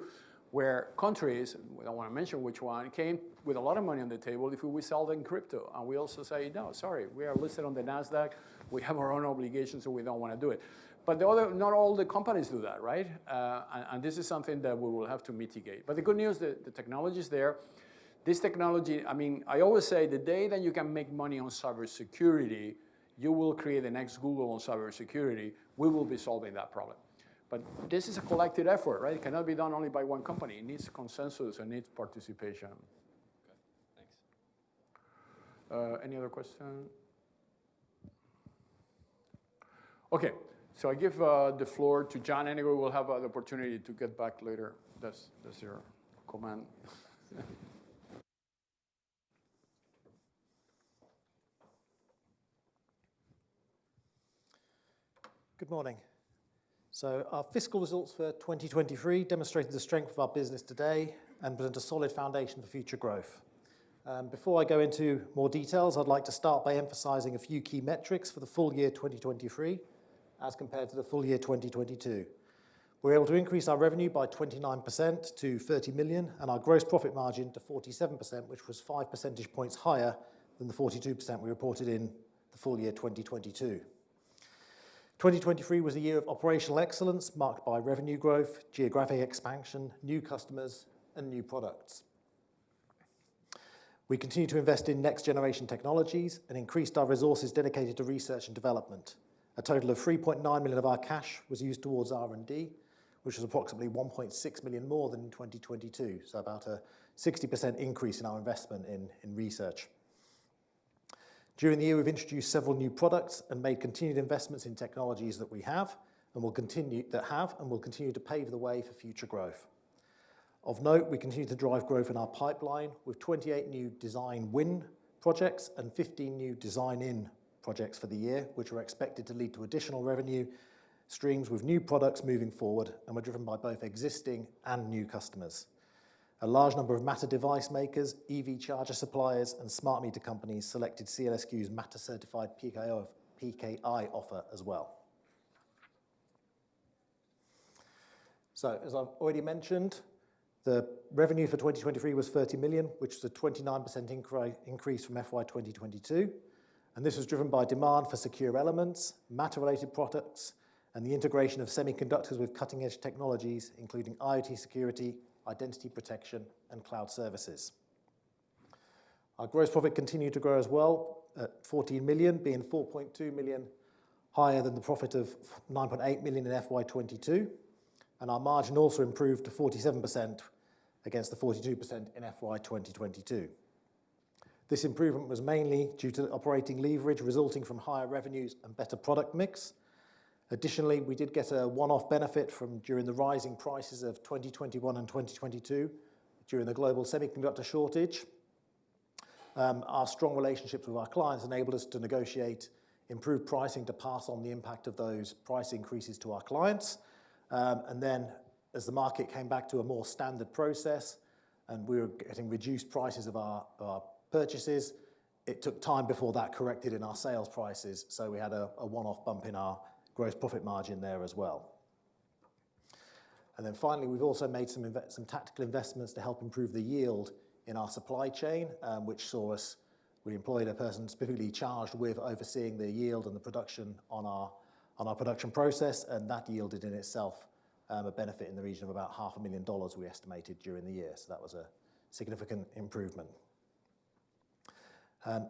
where countries, we don't want to mention which one, came with a lot of money on the table if we sell them crypto. And we also say, no, sorry, we are listed on the Nasdaq. We have our own obligations, so we don't want to do it. But not all the companies do that, right? And this is something that we will have to mitigate. But the good news, the technology is there. this technology, I mean, I always say the day that you can make money on cybersecurity, you will create the next Google on cybersecurity. We will be solving that problem. But this is a collective effort, right? It cannot be done only by one company. It needs consensus and needs participation. Okay, thanks. Any other question? Okay, so I give the floor to John. Anyway, we'll have the opportunity to get back later. That's your command. Good morning. So our fiscal results for 2023 demonstrated the strength of our business today and present a solid foundation for future growth. Before I go into more details, I'd like to start by emphasizing a few key metrics for the full year 2023 as compared to the full year 2022. We're able to increase our revenue by 29% to 30 million and our gross profit margin to 47%, which was 5 percentage points higher than the 42% we reported in the full year 2022. 2023 was a year of operational excellence marked by revenue growth, geographic expansion, new customers, and new products. We continue to invest in next-generation technologies and increased our resources dedicated to research and development. A total of 3.9 million of our cash was used towards R&D, which was approximately 1.6 million more than in 2022, so about a 60% increase in our investment in research. During the year, we've introduced several new products and made continued investments in technologies that we have and will continue to pave the way for future growth. Of note, we continue to drive growth in our pipeline with 28 new design win projects and 15 new design-in projects for the year, which are expected to lead to additional revenue streams with new products moving forward and were driven by both existing and new customers. A large number of Matter device makers, EV charger suppliers, and smart meter companies selected SEALSQ's Matter-certified PKI offer as well. So, as I've already mentioned, the revenue for 2023 was 30 million, which is a 29% increase from FY 2022. And this was driven by demand for secure elements, Matter-related products, and the integration of semiconductors with cutting-edge technologies, including IoT security, identity protection, and cloud services. Our gross profit continued to grow as well at 14 million, being 4.2 million higher than the profit of 9.8 million in FY 22. And our margin also improved to 47% against the 42% in FY 2022. This improvement was mainly due to operating leverage resulting from higher revenues and better product mix. Additionally, we did get a one-off benefit from during the rising prices of 2021 and 2022 during the global semiconductor shortage. Our strong relationships with our clients enabled us to negotiate improved pricing to pass on the impact of those price increases to our clients. And then as the market came back to a more standard process and we were getting reduced prices of our purchases, it took time before that corrected in our sales prices. So we had a one-off bump in our gross profit margin there as well. And then finally, we've also made some tactical investments to help improve the yield in our supply chain, which saw us, we employed a person specifically charged with overseeing the yield and the production on our production process, and that yielded in itself a benefit in the region of about $500,000 we estimated during the year. So that was a significant improvement.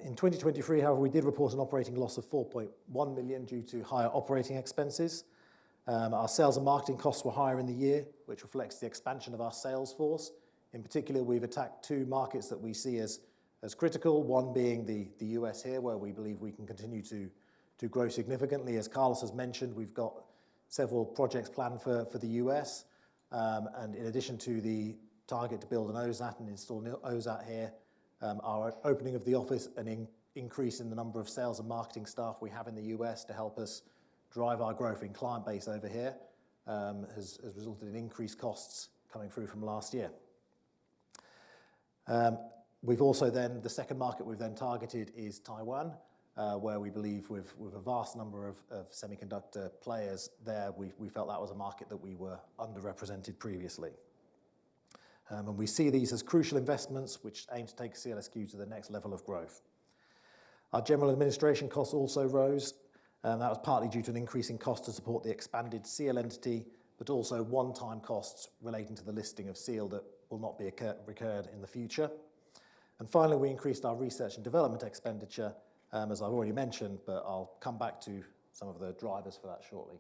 In 2023, however, we did report an operating loss of 4.1 million due to higher operating expenses. Our sales and marketing costs were higher in the year, which reflects the expansion of our sales force. In particular, we've attacked two markets that we see as critical, one being the US here, where we believe we can continue to grow significantly. As Carlos has mentioned, we've got several projects planned for the US. And in addition to the target to build an OSAT and install an OSAT here, our opening of the office and increase in the number of sales and marketing staff we have in the US to help us drive our growth in client base over here has resulted in increased costs coming through from last year. We've also then, the second market we've then targeted is Taiwan, where we believe with a vast number of semiconductor players there, we felt that was a market that we were underrepresented previously. And we see these as crucial investments which aim to take SEALSQ to the next level of growth. Our general administration costs also rose, and that was partly due to an increase in cost to support the expanded SEAL entity, but also one-time costs relating to the listing of SEAL that will not be recurred in the future. And finally, we increased our research and development expenditure, as I've already mentioned, but I'll come back to some of the drivers for that shortly.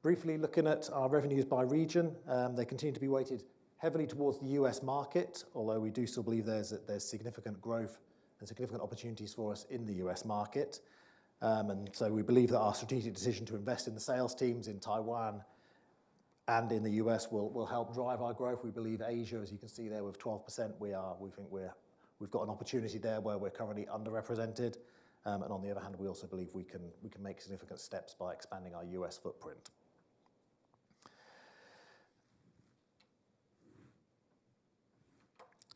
Briefly looking at our revenues by region, they continue to be weighted heavily towards the US market, although we do still believe there's significant growth and significant opportunities for us in the US market. And so we believe that our strategic decision to invest in the sales teams in Taiwan and in the US will help drive our growth. We believe Asia, as you can see there with 12%, we think we've got an opportunity there where we're currently underrepresented. And on the other hand, we also believe we can make significant steps by expanding our US footprint.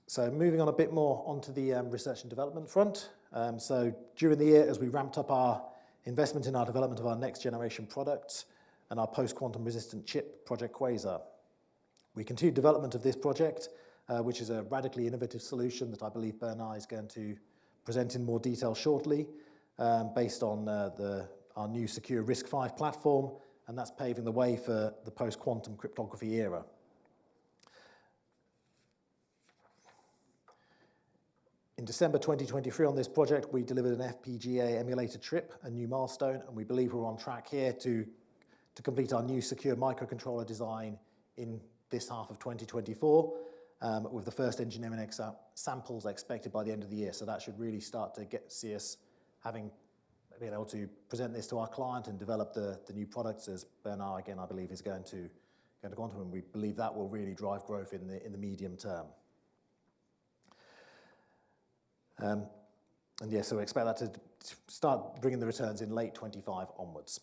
So moving on a bit more onto the research and development front. So during the year, as we ramped up our investment in our development of our next generation products and our post-quantum resistant chip project Quasar, we continued development of this project, which is a radically innovative solution that I believe Bernard is going to present in more detail shortly, based on our new secure RISC-V platform, and that's paving the way for the post-quantum cryptography era. In December 2023 on this project, we delivered an FPGA emulator trip, a new milestone, and we believe we're on track here to complete our new secure microcontroller design in this half of 2024, with the first engineering samples expected by the end of the year. So that should really start to see us being able to present this to our client and develop the new products, as Bernard, again, I believe is going to go on to, and we believe that will really drive growth in the medium term. And yeah, so we expect that to start bringing the returns in late 25 onwards.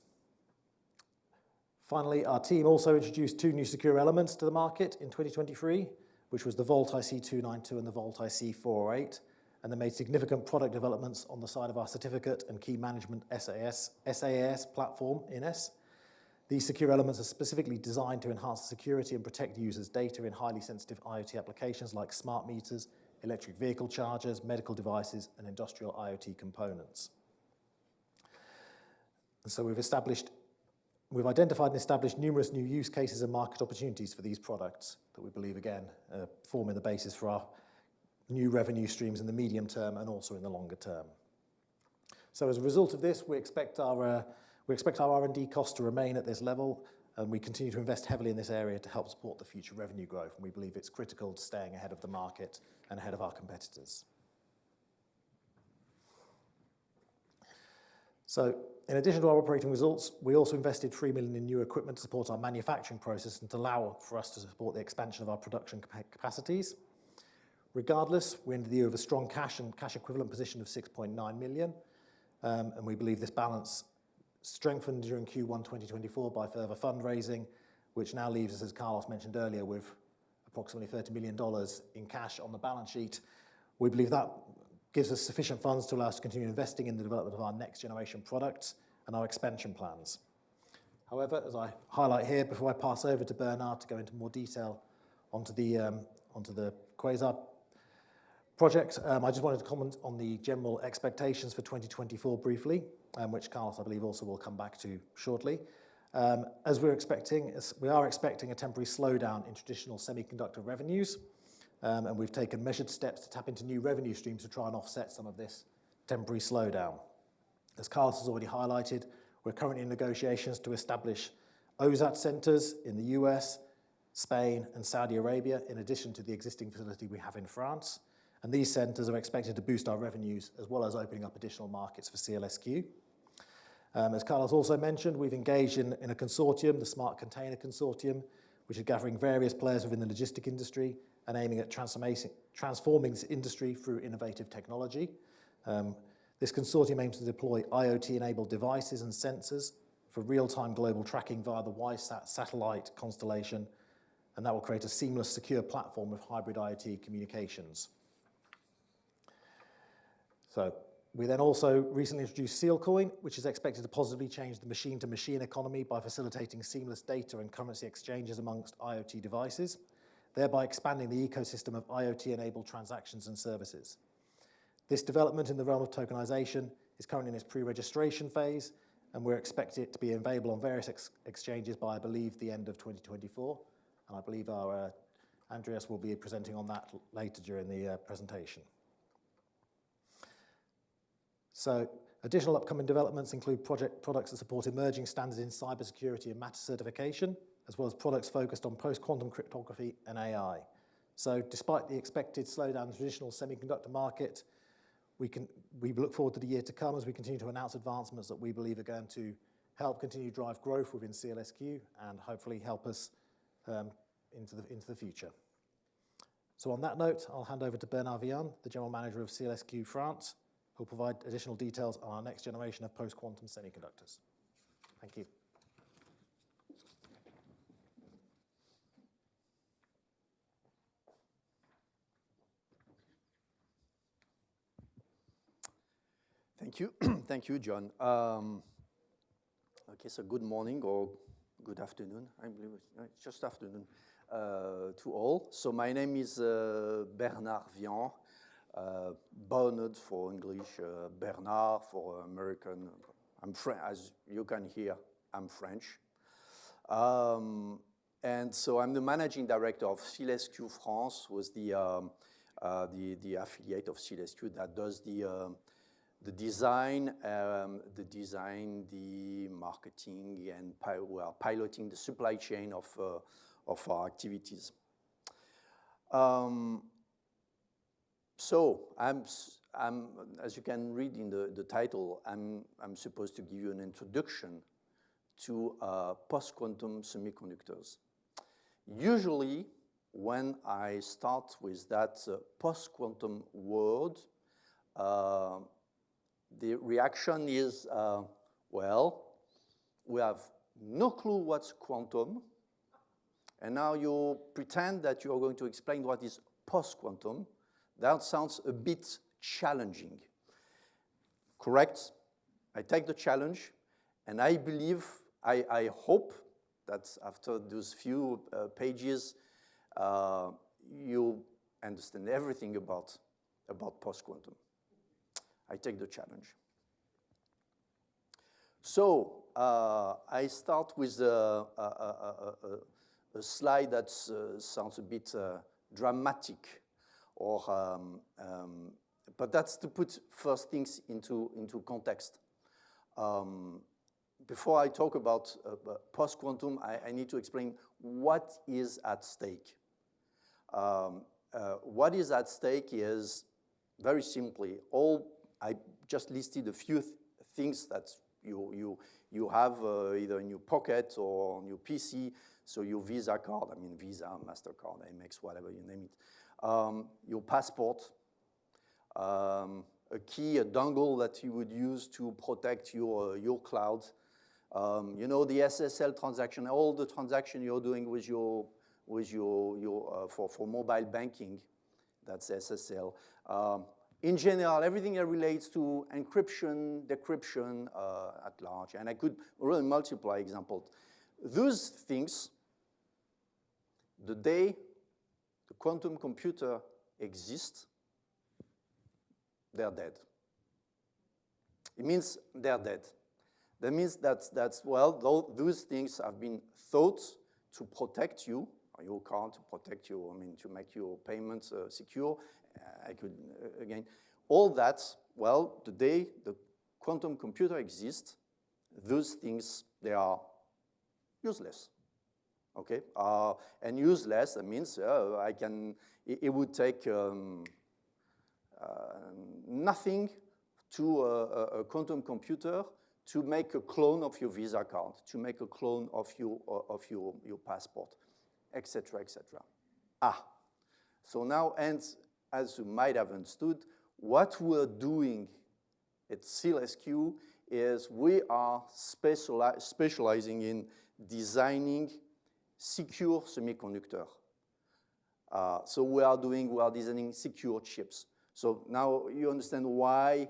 Finally, our team also introduced two new secure elements to the market in 2023, which was the Vault IC292 and the Vault IC408, and they made significant product developments on the side of our certificate and key management SaaS platform, INS. These secure elements are specifically designed to enhance the security and protect users' data in highly sensitive IoT applications like smart meters, electric vehicle chargers, medical devices, and industrial IoT components. And so we've identified and established numerous new use cases and market opportunities for these products that we believe, again, forming the basis for our new revenue streams in the medium term and also in the longer term. So as a result of this, we expect our R&D costs to remain at this level, and we continue to invest heavily in this area to help support the future revenue growth. And we believe it's critical to staying ahead of the market and ahead of our competitors. So in addition to our operating results, we also invested $3 million in new equipment to support our manufacturing process and to allow for us to support the expansion of our production capacities. Regardless, we ended the year with a strong cash and cash equivalent position of $6.9 million, and we believe this balance strengthened during Q1 2024 by further fundraising, which now leaves us, as Carlos mentioned earlier, with approximately $30 million in cash on the balance sheet. We believe that gives us sufficient funds to allow us to continue investing in the development of our next generation products and our expansion plans. However, as I highlight here, before I pass over to Bernard to go into more detail onto the Quasar project, I just wanted to comment on the general expectations for 2024 briefly, which Carlos, I believe, also will come back to shortly. As we are expecting a temporary slowdown in traditional semiconductor revenues, and we've taken measured steps to tap into new revenue streams to try and offset some of this temporary slowdown. As Carlos has already highlighted, we're currently in negotiations to establish OSAT centers in the US, Spain, and Saudi Arabia, in addition to the existing facility we have in France. And these centers are expected to boost our revenues, as well as opening up additional markets for SEALSQ. As Carlos also mentioned, we've engaged in a consortium, the Smart Container Consortium, which is gathering various players within the logistic industry and aiming at transforming this industry through innovative technology. This consortium aims to deploy IoT-enabled devices and sensors for real-time global tracking via the WISat satellite constellation, and that will create a seamless, secure platform with hybrid IoT communications. So we then also recently introduced SEALCoin, which is expected to positively change the machine-to-machine economy by facilitating seamless data and currency exchanges amongst IoT devices, thereby expanding the ecosystem of IoT-enabled transactions and services. This development in the realm of tokenization is currently in its pre-registration phase, and we're expecting it to be available on various exchanges by, I believe, the end of 2024. And I believe our Andreas will be presenting on that later during the presentation. So additional upcoming developments include products that support emerging standards in cybersecurity and matter certification, as well as products focused on post-quantum cryptography and AI. So despite the expected slowdown in the traditional semiconductor market, we look forward to the year to come as we continue to announce advancements that we believe are going to help continue to drive growth within SEALSQ and hopefully help us into the future. So on that note, I'll hand over to Bernard Vian, the General Manager of SEALSQ France, who will provide additional details on our next generation of post-quantum semiconductors. Thank you. Thank you. Thank you, John. Okay, so good morning or good afternoon. I believe it's just afternoon to all. So my name is Bernard Vian. Bernard for English, Bernard for American. I'm French, as you can hear, I'm French. And so I'm the managing director of SEALSQ France, was the affiliate of SEALSQ that does the design, the marketing, and we are piloting the supply chain of our activities. So as you can read in the title, I'm supposed to give you an introduction to post-quantum semiconductors. Usually, when I start with that post-quantum word, the reaction is, well, we have no clue what's quantum, and now you pretend that you are going to explain what is post-quantum. That sounds a bit challenging. Correct? I take the challenge, and I believe, I hope that after those few pages, you understand everything about post-quantum. I take the challenge. So I start with a slide that sounds a bit dramatic, but that's to put first things into context. Before I talk about post-quantum, I need to explain what is at stake. What is at stake is, very simply, I just listed a few things that you have either in your pocket or on your PC. So your Visa card, I mean Visa, MasterCard, Amex, whatever you name it. Your passport, a key, a dongle that you would use to protect your cloud. You know, the SSL transaction, all the transaction you're doing with your for mobile banking, that's SSL. In general, everything that relates to encryption, decryption at large, and I could really multiply examples. Those things, the day the quantum computer exists, they're dead. It means they're dead. That means those things have been thought to protect you, or your card to protect you, I mean, to make your payments secure. I could, again, all that, well, the day the quantum computer exists, those things, they are useless, okay? And useless, that means it would take nothing to a quantum computer to make a clone of your Visa card, to make a clone of your passport, etc., etc. So now, and as you might have understood, what we're doing at SEALSQ is we are specializing in designing secure semiconductor. So we are designing secure chips. So now you understand why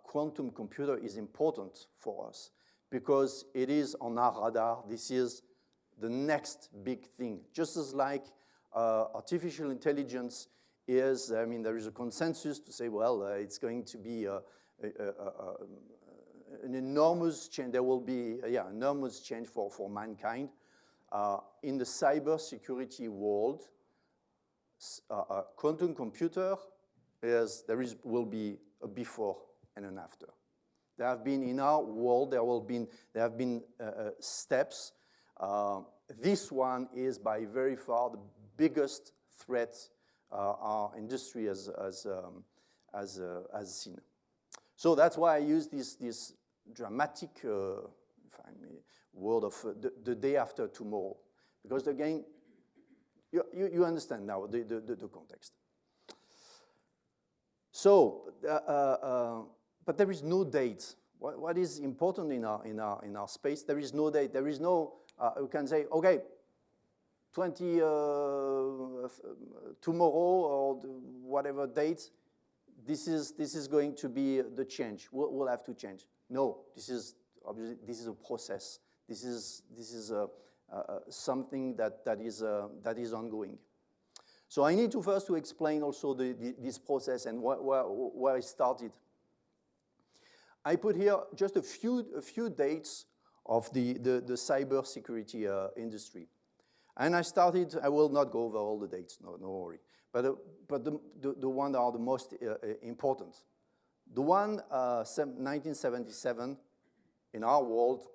quantum computer is important for us, because it is on our radar. This is the next big thing. Just as like artificial intelligence is, I mean, there is a consensus to say, well, it's going to be an enormous change. There will be, enormous change for mankind. In the cybersecurity world, quantum computer will be a before and an after. There have been in our world, there have been steps. This one is by very far the biggest threat our industry has seen. So that's why I use this dramatic, if I may, word of the day after tomorrow, because again, you understand now the context. So, but there is no date. What is important in our space? There is no date. There is no. You can say, okay, tomorrow or whatever date. This is going to be the change. We'll have to change. No, this is obviously a process. This is something that is ongoing. So I need to first to explain also this process and where it started. I put here just a few dates of the cybersecurity industry. And I will not go over all the dates, no worry. But the one that are the most important. The one, 1977, in our world,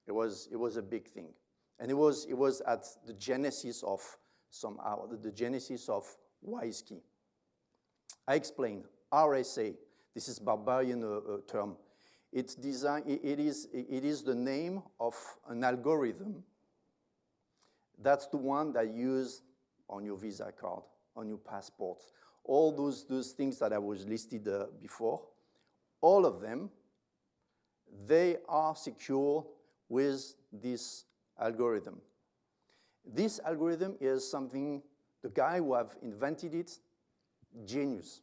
it was a big thing. And it was at the genesis of the genesis of SEALSQ. I explain, RSA, this is barbarian term. It is the name of an algorithm. That's the one that you use on your Visa card, on your passport. All those things that I was listed before, all of them, they are secure with this algorithm. This algorithm is something, the guy who have invented it, genius.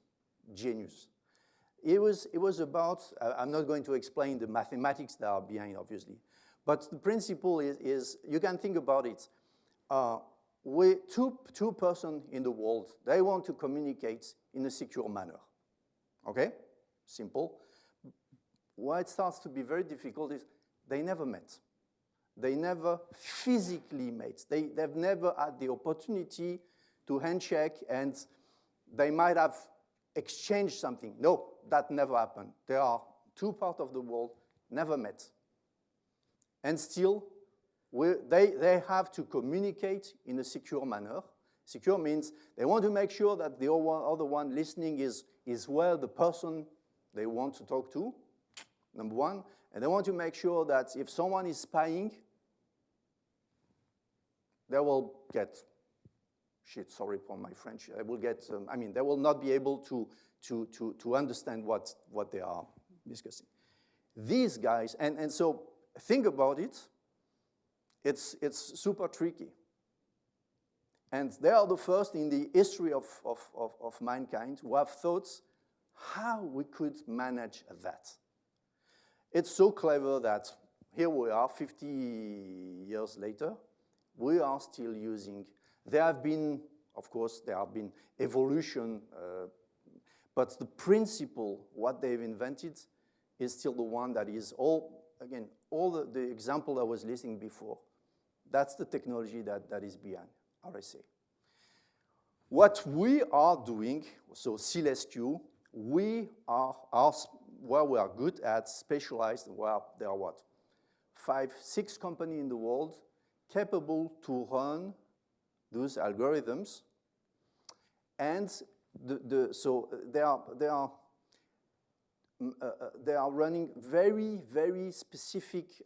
It was about, I'm not going to explain the mathematics that are behind, obviously, but the principle is you can think about it. Two persons in the world, they want to communicate in a secure manner. Okay? Simple. Why it starts to be very difficult is they never met. They never physically met. They've never had the opportunity to handshake, and they might have exchanged something. No, that never happened. There are two parts of the world never met. And still, they have to communicate in a secure manner. Secure means they want to make sure that the other one listening is well the person they want to talk to, number one. And they want to make sure that if someone is spying, they will get, sorry for my French, they will get, they will not be able to understand what they are discussing. These guys, and so think about it, it's super tricky. And they are the first in the history of mankind who have thought how we could manage that. It's so clever that here we are, 50 years later, we are still using. There have been, of course, evolution, but the principle, what they've invented, is still the one that is all the example I was listing before. That's the technology that is behind RSA. What we are doing, so SEALSQ, we are where we are good at, specialized, where there are what? 5, 6 companies in the world capable to run those algorithms, and so they are running very, very specific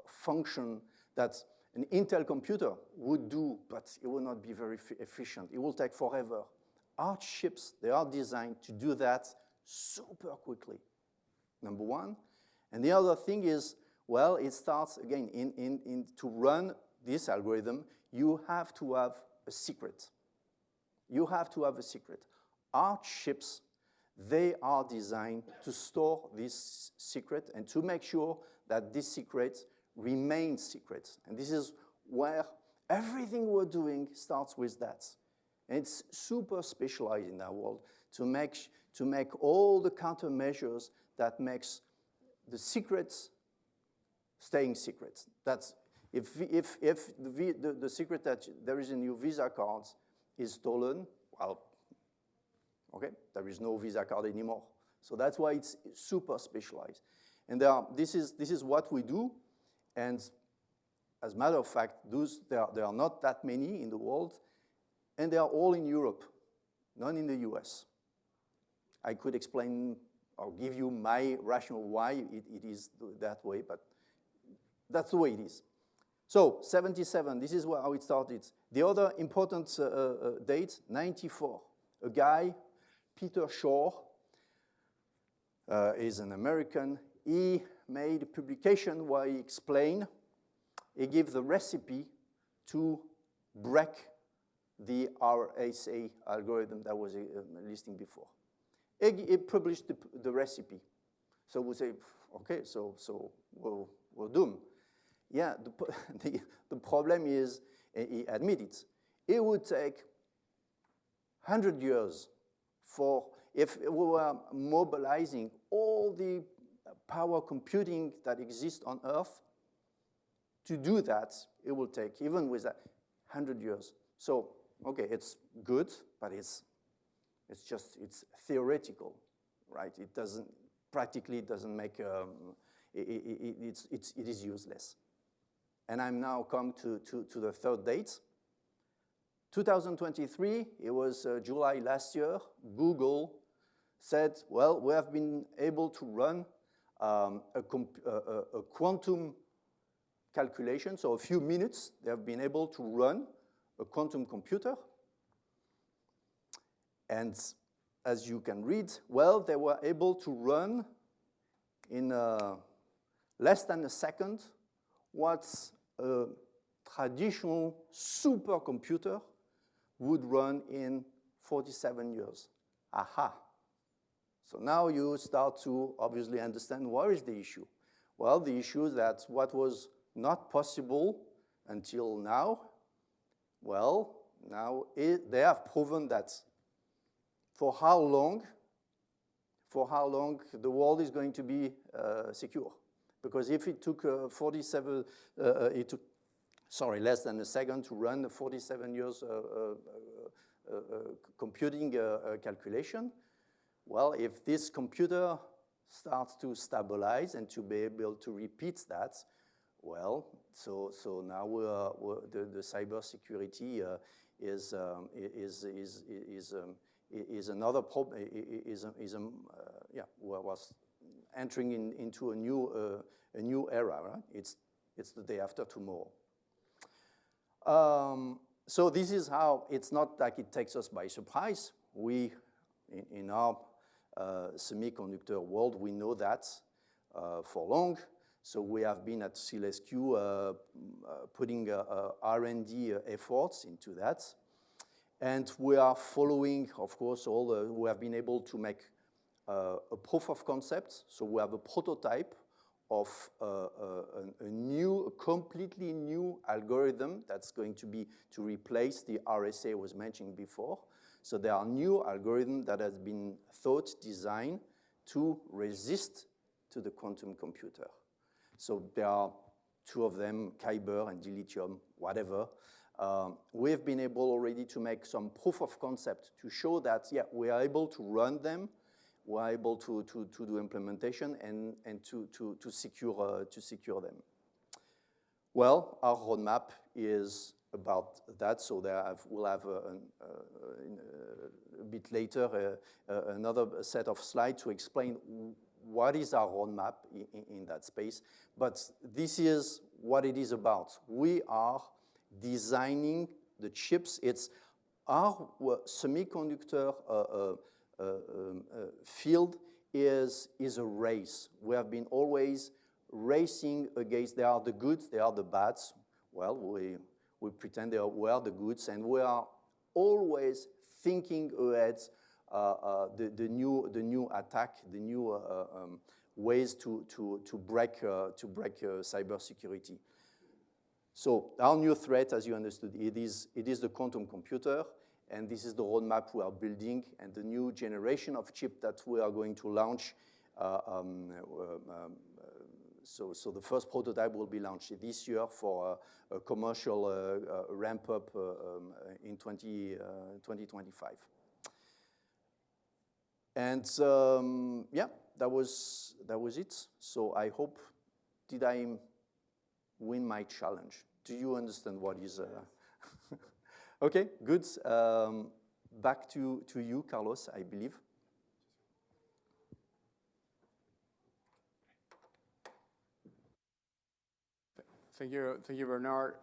function that an Intel computer would do, but it will not be very efficient. It will take forever. Our chips, they are designed to do that super quickly, number one. And the other thing is, well, it starts, again, to run this algorithm, you have to have a secret. You have to have a secret. Our chips, they are designed to store this secret and to make sure that this secret remains secret. And this is where everything we're doing starts with that. And it's super specialized in our world to make all the countermeasures that makes the secrets staying secret. That's if the secret that there is in your Visa cards is stolen, well, okay, there is no Visa card anymore. So that's why it's super specialized. And this is what we do. And as a matter of fact, there are not that many in the world, and they are all in Europe, none in the US. I could explain or give you my rationale why it is that way, but that's the way it is. So 77, this is how it started. The other important date, 94. A guy, Peter Shaw, is an American. He made a publication where he explained, he gave the recipe to break the RSA algorithm that was listing before. He published the recipe. So we say, okay, so we're doomed. Yeah, the problem is, he admitted, it would take 100 years if we were mobilizing all the power computing that exists on Earth. To do that, it will take, even with that, 100 years. So, okay, it's good, but it's theoretical, right? It doesn't, practically it doesn't make, it is useless. And I'm now come to the third date. 2023, it was July last year, Google said, well, we have been able to run a quantum calculation, so a few minutes, they have been able to run a quantum computer. And as you can read, well, they were able to run in less than a second what a traditional supercomputer would run in 47 years. Aha. So now you start to obviously understand what is the issue. Well, the issue is that what was not possible until now, well, now they have proven that for how long the world is going to be secure. Because if it took less than a second to run 47 years computing calculation, well, if this computer starts to stabilize and to be able to repeat that, well, so now the cybersecurity is another problem. Was entering into a new era. Right? It's the day after tomorrow. So this is how it's not like it takes us by surprise. We in our semiconductor world, we know that for long. So we have been at SEALSQ putting R&D efforts into that. And we are following, of course, we have been able to make a proof of concept. So we have a prototype of a completely new algorithm that's going to replace the RSA I was mentioning before. So there are new algorithms that has been designed to resist to the quantum computer. So there are two of them, Kyber and dilithium, whatever. We've been able already to make some proof of concept to show that, yeah, we are able to run them, we are able to do implementation and to secure them. Well, our roadmap is about that, so we'll have a bit later another set of slides to explain what is our roadmap in that space. But this is what it is about. We are designing the chips. It's our semiconductor field is a race. We have been always racing against, they are the goods, they are the bads. Well, we pretend we are the goods, and we are always thinking ahead the new attack, the new ways to break cybersecurity. So our new threat, as you understood, it is the quantum computer, and this is the roadmap we are building, and the new generation of chip that we are going to launch So the first prototype will be launched this year for a commercial ramp up in 2025. And yeah, that was it. So I hope, did I win my challenge? Do you understand what is? Okay, good. Back to you, Carlos, I believe. Thank you, Bernard.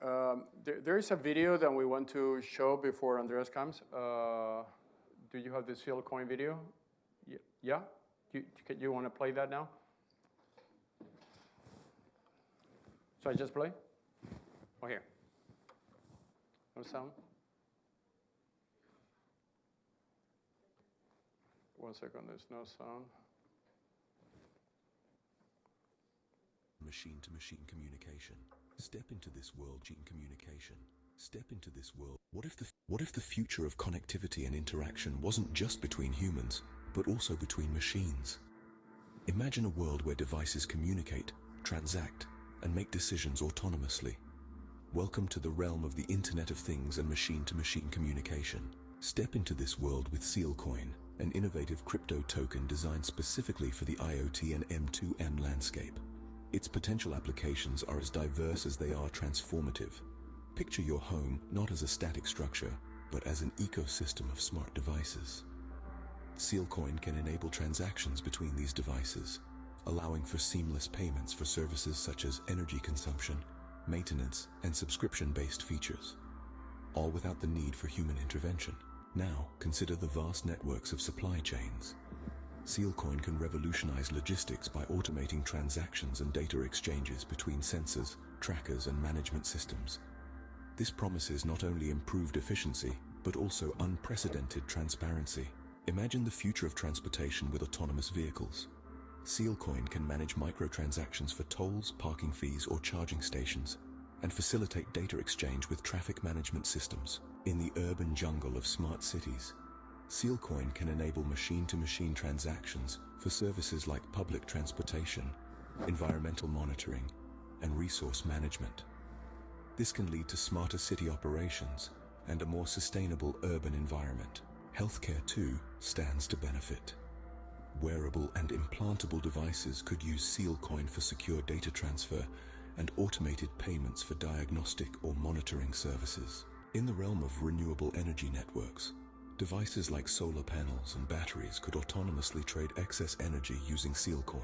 There is a video that we want to show before Andreas comes. Do you have the SEALSQ video? Yeah? You want to play that now? So I just play? Oh, here. No sound? 1 second, there's no sound. Machine-to-machine communication. Step into this world, gene communication. Step into this world. What if the future of connectivity and interaction wasn't just between humans, but also between machines? Imagine a world where devices communicate, transact, and make decisions autonomously. Welcome to the realm of the Internet of Things and machine-to-machine communication. Step into this world with SEALSQ, an innovative crypto token designed specifically for the IoT and M2M landscape. Its potential applications are as diverse as they are transformative. Picture your home not as a static structure, but as an ecosystem of smart devices. SEALSQ can enable transactions between these devices, allowing for seamless payments for services such as energy consumption, maintenance, and subscription-based features, all without the need for human intervention. Now, consider the vast networks of supply chains. SEALSQ can revolutionize logistics by automating transactions and data exchanges between sensors, trackers, and management systems. This promises not only improved efficiency, but also unprecedented transparency. Imagine the future of transportation with autonomous vehicles. SEALSQ can manage microtransactions for tolls, parking fees, or charging stations, and facilitate data exchange with traffic management systems. In the urban jungle of smart cities, SEALSQ can enable machine-to-machine transactions for services like public transportation, environmental monitoring, and resource management. This can lead to smarter city operations and a more sustainable urban environment. Healthcare, too, stands to benefit. Wearable and implantable devices could use SEALSQ for secure data transfer and automated payments for diagnostic or monitoring services. In the realm of renewable energy networks, devices like solar panels and batteries could autonomously trade excess energy using SEALSQ,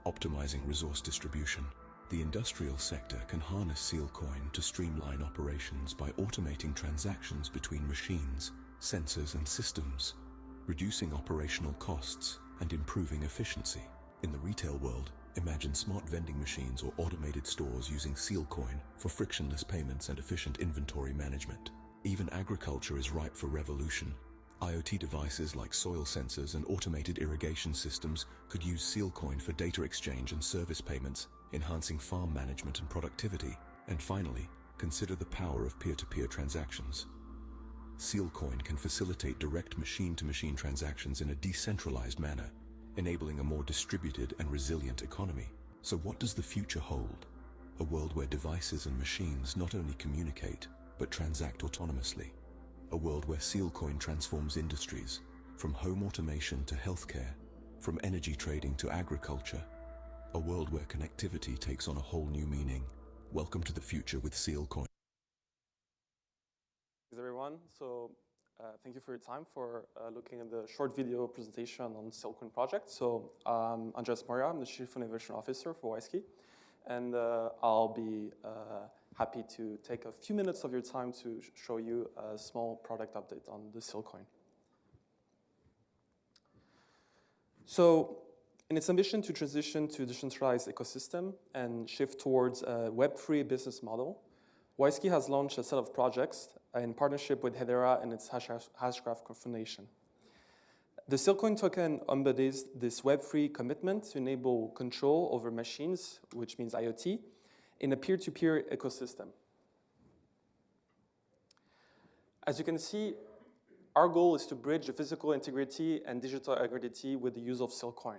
optimizing resource distribution. The industrial sector can harness SEALSQ to streamline operations by automating transactions between machines, sensors, and systems, reducing operational costs and improving efficiency. In the retail world, imagine smart vending machines or automated stores using SEALSQ for frictionless payments and efficient inventory management. Even agriculture is ripe for revolution. IoT devices like soil sensors and automated irrigation systems could use SEALSQ for data exchange and service payments, enhancing farm management and productivity. And finally, consider the power of peer-to-peer transactions. SEALSQ can facilitate direct machine-to-machine transactions in a decentralized manner, enabling a more distributed and resilient economy. So what does the future hold? A world where devices and machines not only communicate, but transact autonomously. A world where SEALSQ transforms industries, from home automation to healthcare, from energy trading to agriculture. A world where connectivity takes on a whole new meaning. Welcome to the future with SEALSQ. Thanks everyone. So thank you for your time for looking at the short video presentation on SEALSQ project. So I'm Andreas Moreira, I'm the Chief Innovation Officer for SEALSQ, and I'll be happy to take a few minutes of your time to show you a small product update on the SEALSQ. So in its ambition to transition to a decentralized ecosystem and shift towards a Web3 business model, SEALSQ has launched a set of projects in partnership with Hedera and its Hashgraph Foundation. The SEALSQ token embodies this Web3 commitment to enable control over machines, which means IoT, in a peer-to-peer ecosystem. As you can see, our goal is to bridge the physical integrity and digital identity with the use of SEALSQ.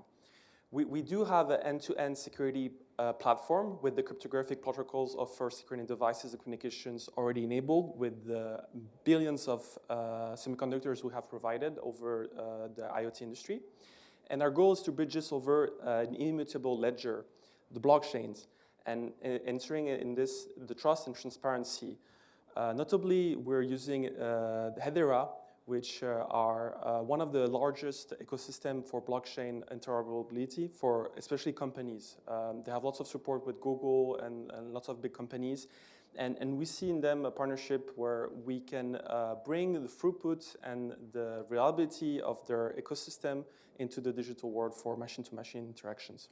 We do have an end-to-end security platform with the cryptographic protocols of first securing devices and communications already enabled with the billions of semiconductors we have provided over the IoT industry. And our goal is to bridge this over an immutable ledger, the blockchains, and ensuring in this the trust and transparency. Notably, we're using Hedera, which are one of the largest ecosystem for blockchain interoperability for especially companies. They have lots of support with Google and lots of big companies. And we see in them a partnership where we can bring the throughput and the reliability of their ecosystem into the digital world for machine-to-machine interactions.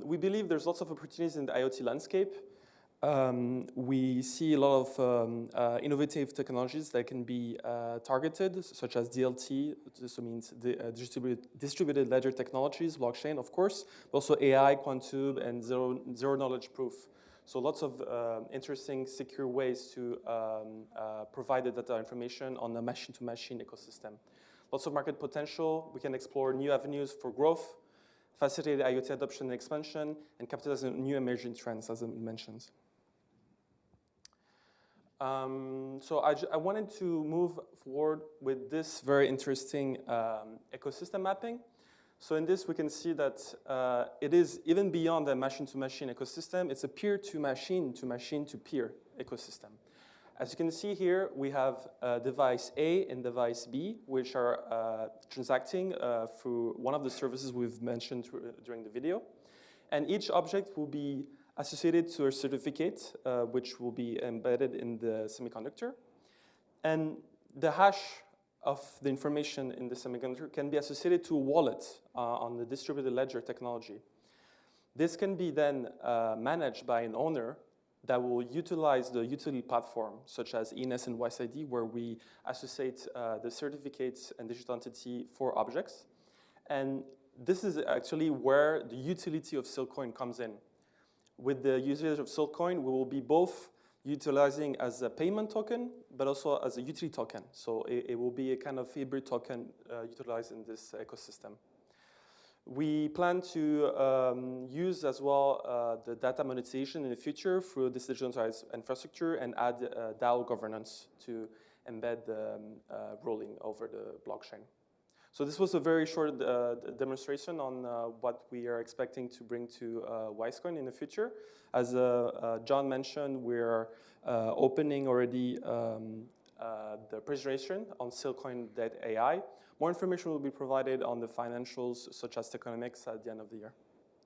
We believe there's lots of opportunities in the IoT landscape. We see a lot of innovative technologies that can be targeted, such as DLT, this means the distributed ledger technologies, blockchain, of course, but also AI, quantum, and zero knowledge proof. So lots of interesting, secure ways to provide the data information on the machine-to-machine ecosystem. Lots of market potential. We can explore new avenues for growth, facilitate IoT adoption and expansion, and capitalize on new emerging trends, as I mentioned. So I wanted to move forward with this very interesting ecosystem mapping. So in this, we can see that it is even beyond the machine-to-machine ecosystem. It's a peer-to-machine to peer ecosystem. As you can see here, we have device A and device B, which are transacting through one of the services we've mentioned during the video. And each object will be associated to a certificate, which will be embedded in the semiconductor. And the hash of the information in the semiconductor can be associated to a wallet on the distributed ledger technology. This can be then managed by an owner that will utilize the utility platform, such as ENS and WISE-ID, where we associate the certificates and digital entity for objects. And this is actually where the utility of SEALcoin comes in. With the usage of SEALcoin, we will be both utilizing as a payment token, but also as a utility token. So it will be a kind of hybrid token utilized in this ecosystem. We plan to use as well the data monetization in the future through this decentralized infrastructure and add DAO governance to embed the ruling over the blockchain. So this was a very short demonstration on what we are expecting to bring to WiseCoin in the future. As John mentioned, we're opening already the registration on SEALcoin.ai. More information will be provided on the financials, such as economics, at the end of the year.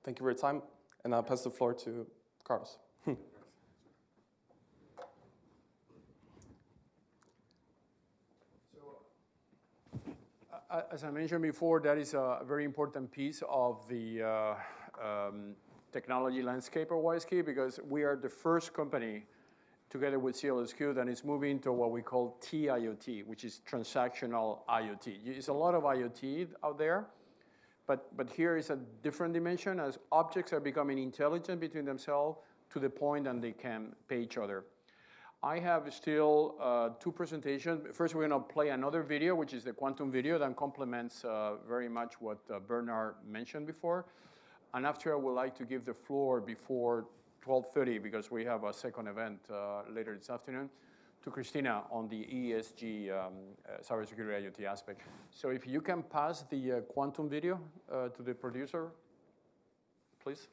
Thank you for your time, and I'll pass the floor to Carlos. As I mentioned before, that is a very important piece of the technology landscape of WiseKey, because we are the first company, together with SEALSQ, that is moving to what we call TIoT, which is transactional IoT. There's a lot of IoT out there, but here is a different dimension, as objects are becoming intelligent between themselves to the point that they can pay each other. I have still two presentations. First, we're going to play another video, which is the quantum video that complements very much what Bernard mentioned before. And after, I would like to give the floor before 12:30, because we have a second event later this afternoon, to Christina on the ESG cybersecurity IoT aspect. So if you can pass the quantum video to the producer, please.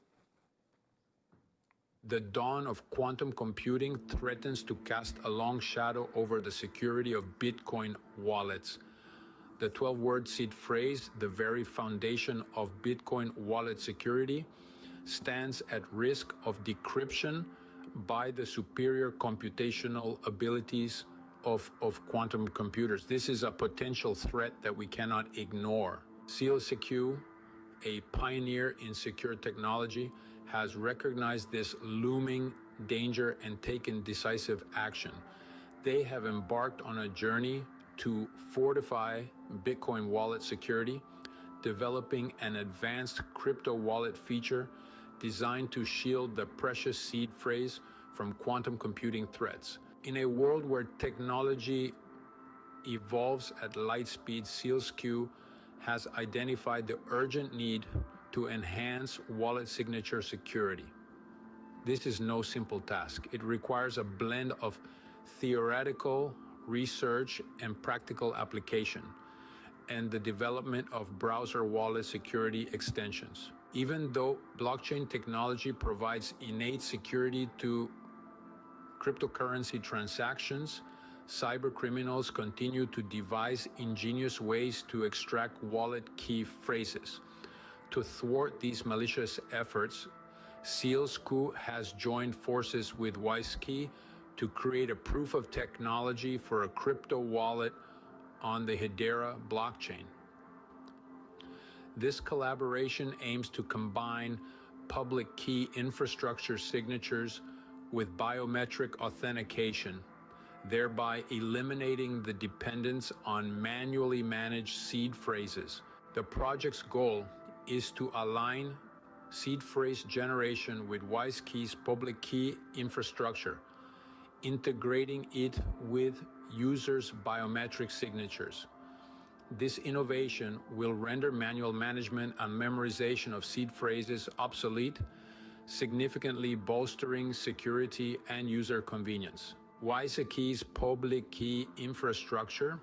The dawn of quantum computing threatens to cast a long shadow over the security of Bitcoin wallets. The 12-word seed phrase, the very foundation of Bitcoin wallet security, stands at risk of decryption by the superior computational abilities of quantum computers. This is a potential threat that we cannot ignore. SEALSQ, a pioneer in secure technology, has recognized this looming danger and taken decisive action. They have embarked on a journey to fortify Bitcoin wallet security, developing an advanced crypto wallet feature designed to shield the precious seed phrase from quantum computing threats. In a world where technology evolves at light speed, SEALSQ has identified the urgent need to enhance wallet signature security. This is no simple task. It requires a blend of theoretical research and practical application, and the development of browser wallet security extensions. Even though blockchain technology provides innate security to cryptocurrency transactions, cyber criminals continue to devise ingenious ways to extract wallet key phrases. To thwart these malicious efforts, SEALSQ has joined forces with WISeKey to create a proof of technology for a crypto wallet on the Hedera blockchain. This collaboration aims to combine public key infrastructure signatures with biometric authentication, thereby eliminating the dependence on manually managed seed phrases. The project's goal is to align seed phrase generation with WISeKey's public key infrastructure, integrating it with users' biometric signatures. This innovation will render manual management and memorization of seed phrases obsolete, significantly bolstering security and user convenience. WISeKey's public key infrastructure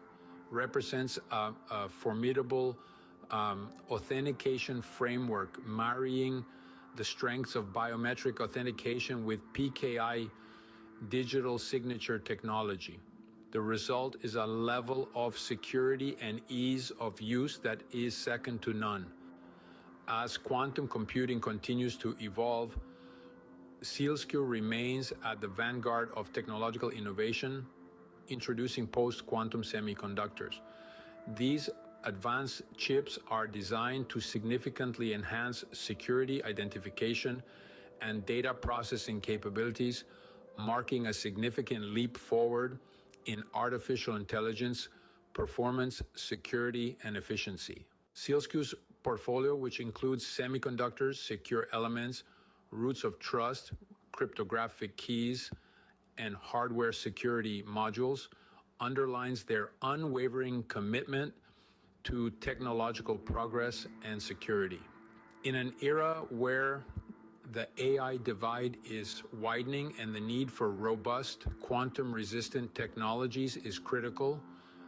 represents a formidable authentication framework, marrying the strengths of biometric authentication with PKI digital signature technology. The result is a level of security and ease of use that is second to none. As quantum computing continues to evolve, SEALSQ remains at the vanguard of technological innovation, introducing post-quantum semiconductors. These advanced chips are designed to significantly enhance security, identification, and data processing capabilities, marking a significant leap forward in artificial intelligence, performance, security, and efficiency. SEALSQ's portfolio, which includes semiconductors, secure elements, roots of trust, cryptographic keys, and hardware security modules, underlines their unwavering commitment to technological progress and security. In an era where the AI divide is widening and the need for robust, quantum-resistant technologies is critical,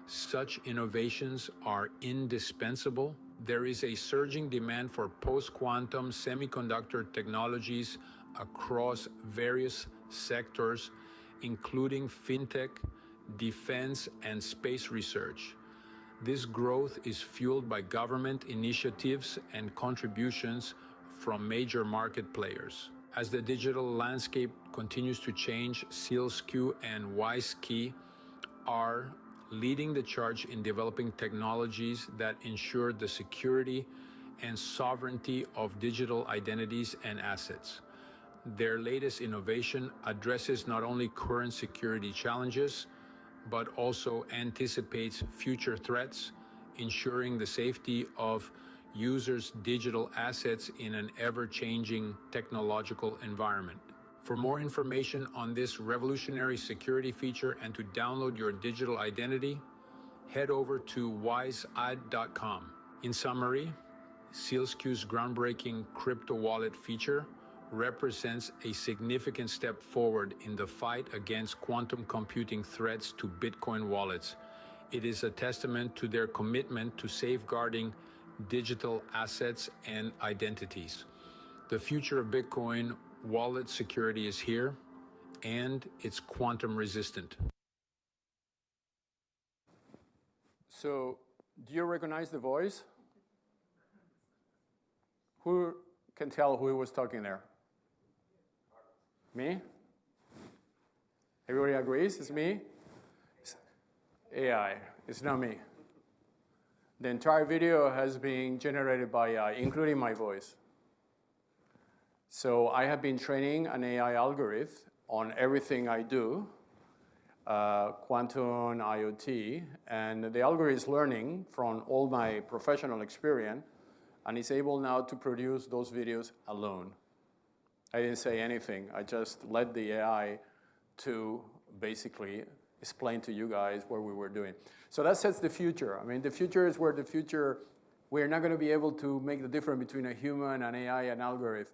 such innovations are indispensable. There is a surging demand for post-quantum semiconductor technologies across various sectors, including fintech, defense, and space research. This growth is fueled by government initiatives and contributions from major market players. As the digital landscape continues to change, SEALSQ and WISeKey are leading the charge in developing technologies that ensure the security and sovereignty of digital identities and assets. Their latest innovation addresses not only current security challenges, but also anticipates future threats, ensuring the safety of users' digital assets in an ever-changing technological environment. For more information on this revolutionary security feature and to download your digital identity, head over to wisead.com. In summary, SEALSQ's groundbreaking crypto wallet feature represents a significant step forward in the fight against quantum computing threats to Bitcoin wallets. It is a testament to their commitment to safeguarding digital assets and identities. The future of Bitcoin wallet security is here, and it's quantum resistant. So, do you recognize the voice? Who can tell who was talking there? Me? Everybody agrees it's me? It's AI, it's not me. The entire video has been generated by AI, including my voice. So I have been training an AI algorithm on everything I do, quantum, IoT, and the algorithm is learning from all my professional experience, and it's able now to produce those videos alone. I didn't say anything. I just let the AI to basically explain to you guys what we were doing. So that sets the future. I mean, the future is where the future we're not going to be able to make the difference between a human, an AI, and algorithm.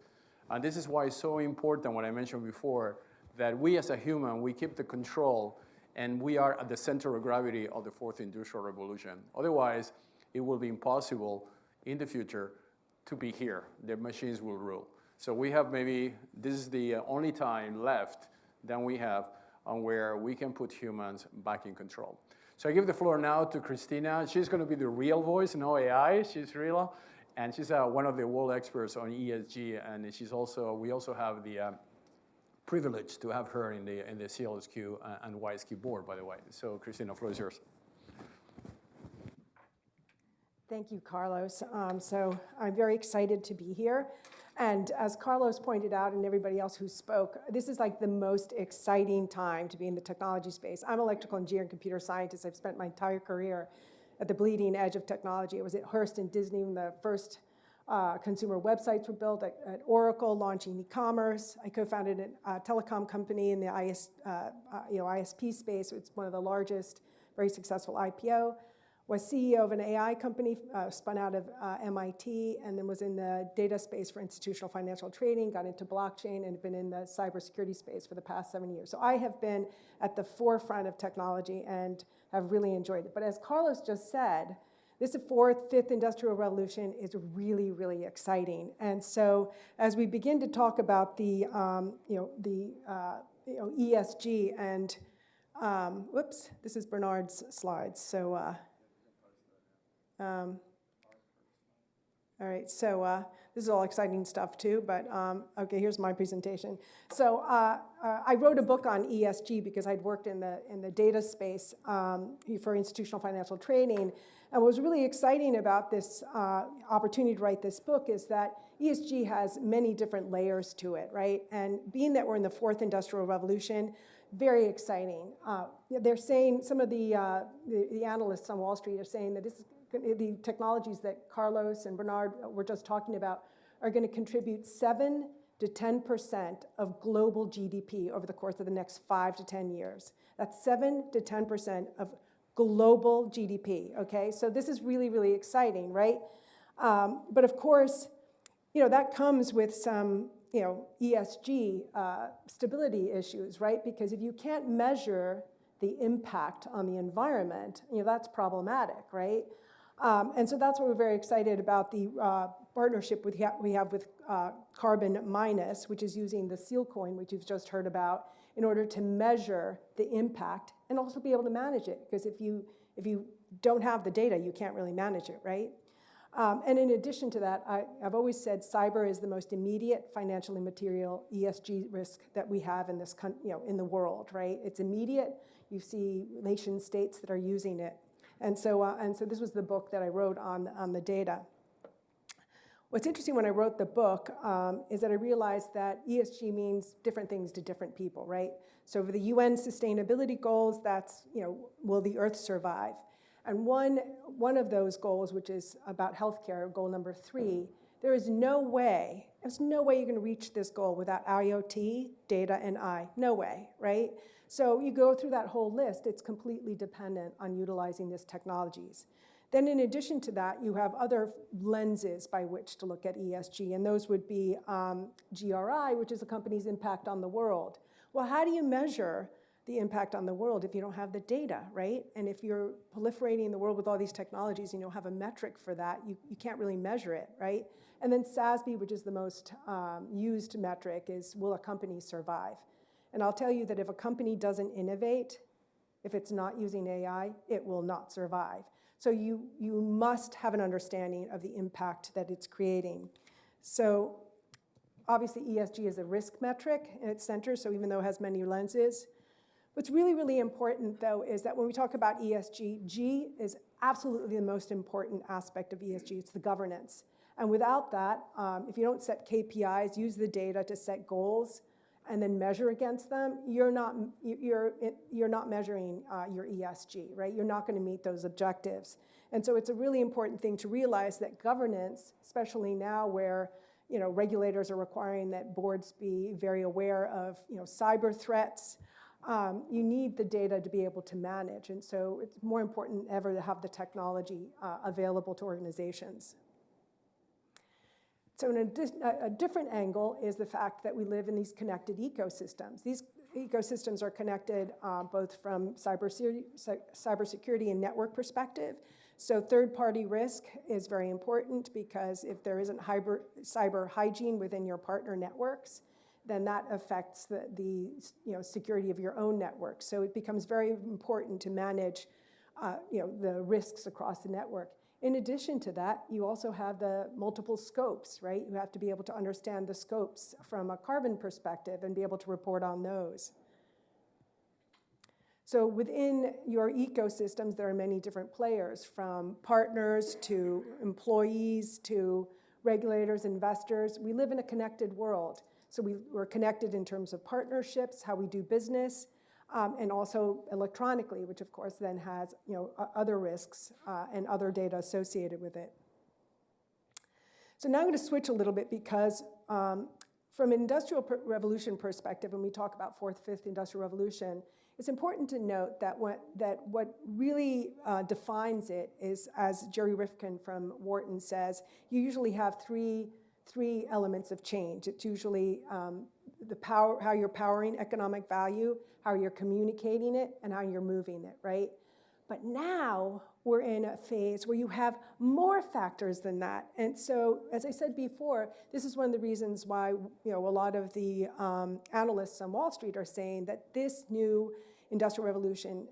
And this is why it's so important, what I mentioned before, that we as a human, we keep the control, and we are at the center of gravity of the fourth industrial revolution. Otherwise, it will be impossible in the future to be here. The machines will rule. So we have maybe, this is the only time left that we have on where we can put humans back in control. So I give the floor now to Christina. She's going to be the real voice, no AI. She's real, and she's one of the world experts on ESG. And she's also, we also have the privilege to have her in the SEALSQ and WISEQ board, by the way. So Christina, the floor is yours. Thank you, Carlos. So I'm very excited to be here. And as Carlos pointed out, and everybody else who spoke, this is like the most exciting time to be in the technology space. I'm an electrical engineer and computer scientist. I've spent my entire career at the bleeding edge of technology. I was at Hearst and Disney when the first consumer websites were built, at Oracle launching e-commerce. I co-founded a telecom company in the ISP space. It's one of the largest, very successful IPO. Was CEO of an AI company, spun out of MIT, and then was in the data space for institutional financial trading, got into blockchain, and been in the cybersecurity space for the past 7 years. So I have been at the forefront of technology and have really enjoyed it. But as Carlos just said, this fifth industrial revolution is really, really exciting. And so as we begin to talk about the ESG and, whoops, this is Bernard's slides. So, all right, so this is all exciting stuff too, but okay, here's my presentation. So I wrote a book on ESG because I'd worked in the data space for institutional financial trading. And what was really exciting about this opportunity to write this book is that ESG has many different layers to it, right? And being that we're in the fourth industrial revolution, very exciting. They're saying, some of the analysts on Wall Street are saying that the technologies that Carlos and Bernard were just talking about are going to contribute 7 to 10% of global GDP over the course of the next 5 to 10 years. That's 7 to 10% of global GDP, okay? So this is really, really exciting, right? But of course, that comes with some, ESG stability issues, right? Because if you can't measure the impact on the environment, that's problematic, right? And so that's why we're very excited about the partnership we have with Carbon Minus, which is using the SEAL coin, which you've just heard about, in order to measure the impact and also be able to manage it. Because if you don't have the data, you can't really manage it, right? And in addition to that, I've always said cyber is the most immediate financially material ESG risk that we have in this, in the world, right? It's immediate. You see nation states that are using it. And so this was the book that I wrote on the data. What's interesting when I wrote the book is that I realized that ESG means different things to different people, right? So for the UN sustainability goals, that's, will the Earth survive? And one of those goals, which is about healthcare, goal number 3, there is no way you're going to reach this goal without IoT, data, and I. No way, right? So you go through that whole list, it's completely dependent on utilizing these technologies. Then in addition to that, you have other lenses by which to look at ESG, and those would be GRI, which is a company's impact on the world. Well, how do you measure the impact on the world if you don't have the data, right? And if you're proliferating the world with all these technologies and you don't have a metric for that, you can't really measure it, right? And then SASB, which is the most used metric, is will a company survive? And I'll tell you that if a company doesn't innovate, if it's not using AI, it will not survive. So you must have an understanding of the impact that it's creating. So obviously ESG is a risk metric in its center, so even though it has many lenses. What's really, really important, though, is that when we talk about ESG, G is absolutely the most important aspect of ESG. It's the governance. And without that, if you don't set KPIs, use the data to set goals, and then measure against them, you're not measuring your ESG, right? You're not going to meet those objectives. And so it's a really important thing to realize that governance, especially now where regulators are requiring that boards be very aware of cyber threats, you need the data to be able to manage. And so it's more important than ever to have the technology available to organizations. So a different angle is the fact that we live in these connected ecosystems. These ecosystems are connected both from cybersecurity and network perspective. So third-party risk is very important because if there isn't cyber hygiene within your partner networks, then that affects the security of your own network. So it becomes very important to manage the risks across the network. In addition to that, you also have the multiple scopes, right? You have to be able to understand the scopes from a carbon perspective and be able to report on those. So within your ecosystems, there are many different players, from partners to employees to regulators, investors. We live in a connected world. So we're connected in terms of partnerships, how we do business, and also electronically, which of course then has other risks and other data associated with it. So now I'm going to switch a little bit because from an industrial revolution perspective, when we talk about fourth, fifth industrial revolution, it's important to note that what really defines it is, as Jerry Rifkin from Wharton says, you usually have three elements of change. It's usually how you're powering economic value, how you're communicating it, and how you're moving it, right? But now we're in a phase where you have more factors than that. And so, as I said before, this is one of the reasons why a lot of the analysts on Wall Street are saying that this new industrial revolution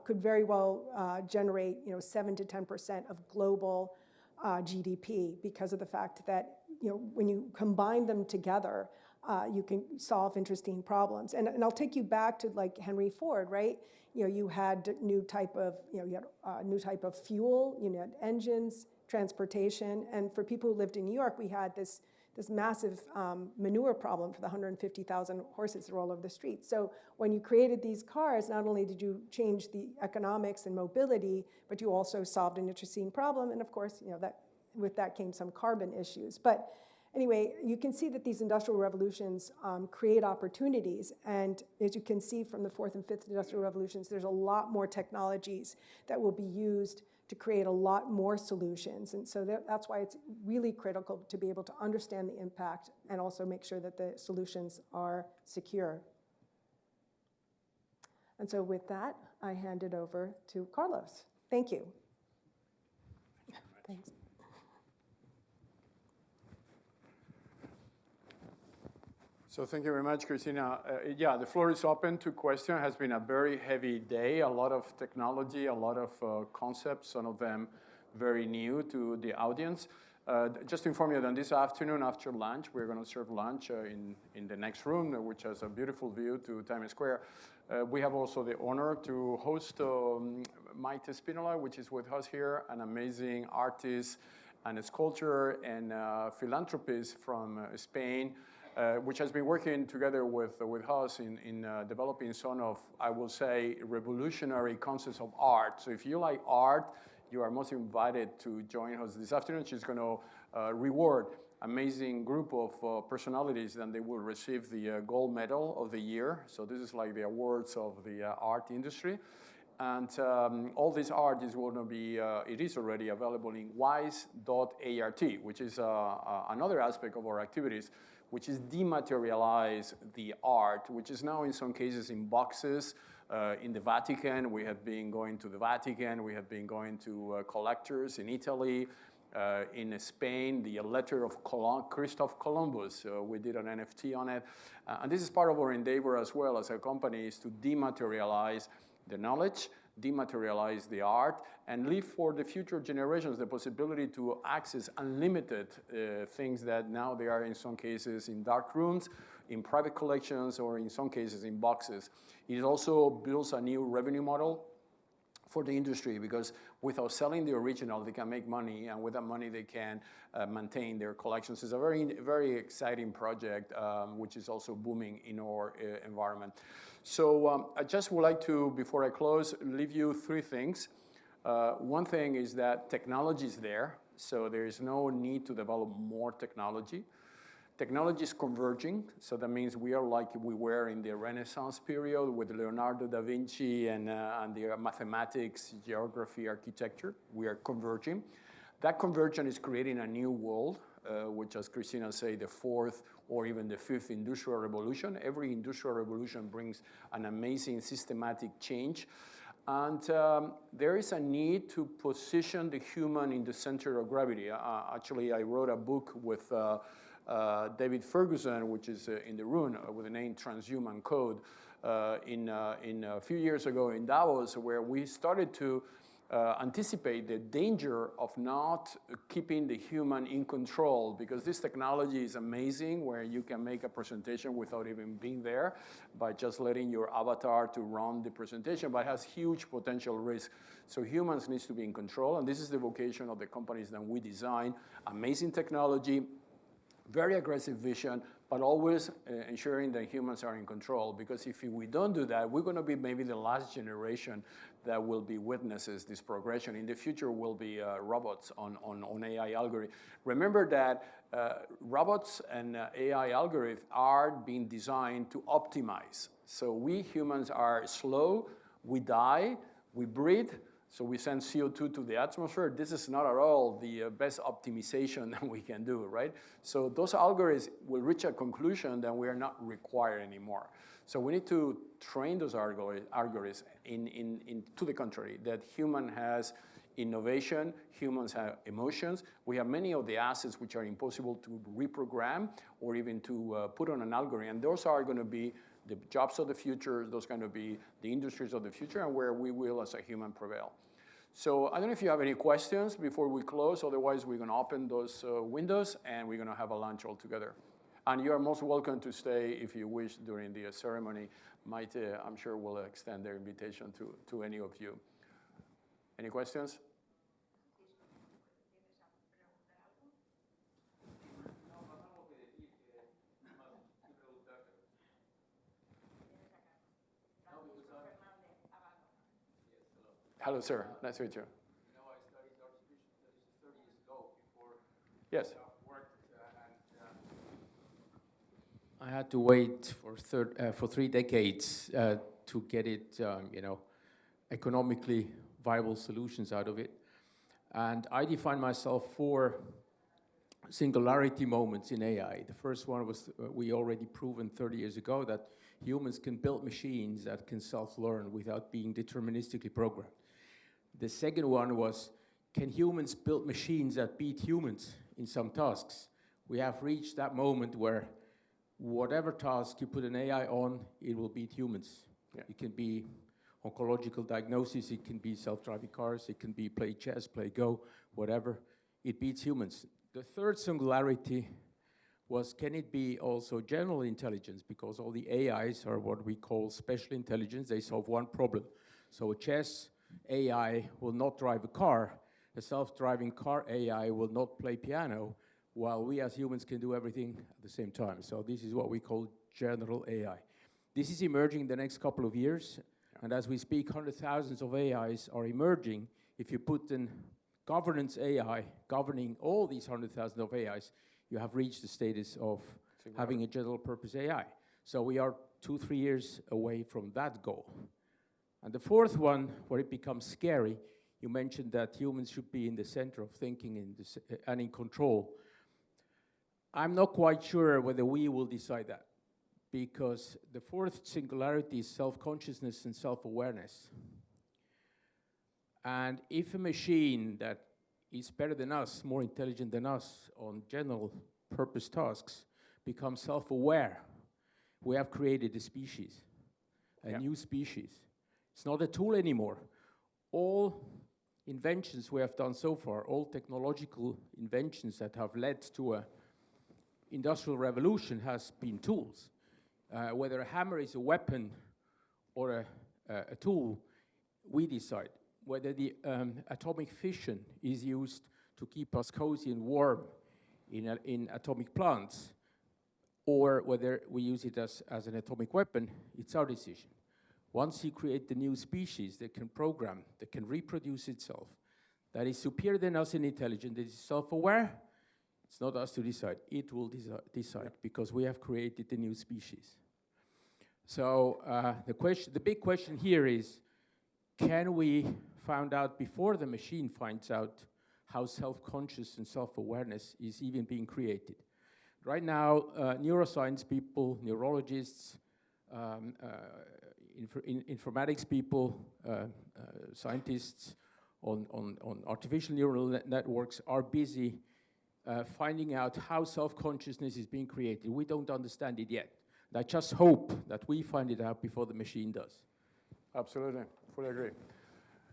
could very well generate 7 to 10% of global GDP because of the fact that when you combine them together, you can solve interesting problems. And I'll take you back to like Henry Ford, right? You had new type of new type of fuel, you had engines, transportation, and for people who lived in New York, we had this massive manure problem for the 150,000 horses that were all over the street. So when you created these cars, not only did you change the economics and mobility, but you also solved an interesting problem. And of course, that with that came some carbon issues. But anyway, you can see that these industrial revolutions create opportunities. And as you can see from the fourth and fifth industrial revolutions, there's a lot more technologies that will be used to create a lot more solutions. And so that's why it's really critical to be able to understand the impact and also make sure that the solutions are secure. And so with that, I hand it over to Carlos. Thank you. Thanks. So thank you very much, Christina. Yeah, the floor is open to questions. It has been a very heavy day, a lot of technology, a lot of concepts, some of them very new to the audience. Just to inform you that this afternoon after lunch, we're going to serve lunch in the next room, which has a beautiful view to Times Square. We have also the honor to host Maite Spinola, which is with us here, an amazing artist and a sculptor and philanthropist from Spain, which has been working together with us in developing some of, I will say, revolutionary concepts of art. So if you like art, you are most invited to join us this afternoon. She's going to reward amazing group of personalities, and they will receive the gold medal of the year. So this is like the awards of the art industry. And all this art is going to be, it is already available in wise.art, which is another aspect of our activities, which is dematerialize the art, which is now in some cases in boxes. In the Vatican, we have been going to the Vatican, we have been going to collectors in Italy, in Spain, the letter of Christoph Columbus, we did an NFT on it. And this is part of our endeavor as well as a company, is to dematerialize the knowledge, dematerialize the art, and leave for the future generations the possibility to access unlimited things that now they are in some cases in dark rooms, in private collections, or in some cases in boxes. It also builds a new revenue model for the industry, because without selling the original, they can make money, and with that money, they can maintain their collections. It's a very, very exciting project, which is also booming in our environment. So I just would like to, before I close, leave you three things. One thing is that technology is there, so there is no need to develop more technology. Technology is converging, so that means we are like we were in the Renaissance period with Leonardo da Vinci and the mathematics, geography, architecture. We are converging. That convergence is creating a new world, which, as Christina said, the fourth or even the fifth industrial revolution. Every industrial revolution brings an amazing systematic change. And there is a need to position the human in the center of gravity. Actually, I wrote a book with David Ferguson, which is in the room, with the name Transhuman Code, in a few years ago in Davos, where we started to anticipate the danger of not keeping the human in control, because this technology is amazing, where you can make a presentation without even being there by just letting your avatar to run the presentation, but it has huge potential risk. So humans need to be in control, and this is the vocation of the companies that we design. Amazing technology, very aggressive vision, but always ensuring that humans are in control, because if we don't do that, we're going to be maybe the last generation that will be witnesses this progression. In the future will be robots on AI algorithms. Remember that robots and AI algorithms are being designed to optimize. So we humans are slow, we die, we breathe, so we send CO2 to the atmosphere. This is not at all the best optimization that we can do, right? So those algorithms will reach a conclusion that we are not required anymore. So we need to train those algorithms to the contrary, that human has innovation, humans have emotions. We have many of the assets which are impossible to reprogram or even to put on an algorithm. And those are going to be the jobs of the future, those going to be the industries of the future, and where we will, as a human, prevail. So I don't know if you have any questions before we close. Otherwise, we're going to open those windows, and we're going to have a lunch all together. And you are most welcome to stay if you wish during the ceremony. Maite, I'm sure, will extend their invitation to any of you. Any questions? Hello, sir. Nice to meet you. You know, I studied artificial intelligence 30 years ago before yes. I worked, and I had to wait for 3 decades to get it, economically viable solutions out of it. And I define myself 4 singularity moments in AI. The first one was we already proven 30 years ago that humans can build machines that can self-learn without being deterministically programmed. The second one was, can humans build machines that beat humans in some tasks? We have reached that moment where whatever task you put an AI on, it will beat humans. Yeah. It can be oncological diagnosis, it can be self-driving cars, it can be play chess, play Go, whatever. It beats humans. The third singularity was, can it be also general intelligence? Because all the AIs are what we call special intelligence. They solve one problem. So a chess AI will not drive a car. A self-driving car AI will not play piano, while we as humans can do everything at the same time. So this is what we call general AI. This is emerging in the next couple of years. And as we speak, hundreds of thousands of AIs are emerging. If you put in governance AI governing all these 100,000 of AIs, you have reached the status of having a general purpose AI. So we are 2-3 years away from that goal. And the fourth one, where it becomes scary, you mentioned that humans should be in the center of thinking and in control. I'm not quite sure whether we will decide that, because the fourth singularity is self-consciousness and self-awareness. And if a machine that is better than us, more intelligent than us on general purpose tasks, becomes self-aware, we have created a species, a new species. It's not a tool anymore. All inventions we have done so far, all technological inventions that have led to an industrial revolution has been tools. Whether a hammer is a weapon or a tool, we decide. Whether the atomic fission is used to keep us cozy and warm in atomic plants, or whether we use it as an atomic weapon, it's our decision. Once you create the new species that can program, that can reproduce itself, that is superior than us in intelligence, that is self-aware, It's not us to decide. It will decide because we have created the new species. So the big question here is, can we find out before the machine finds out how self-conscious and self-awareness is even being created? Right now, neuroscience people, neurologists, informatics people, scientists on artificial neural networks are busy finding out how self-consciousness is being created. We don't understand it yet. And I just hope that we find it out before the machine does. Absolutely, fully agree.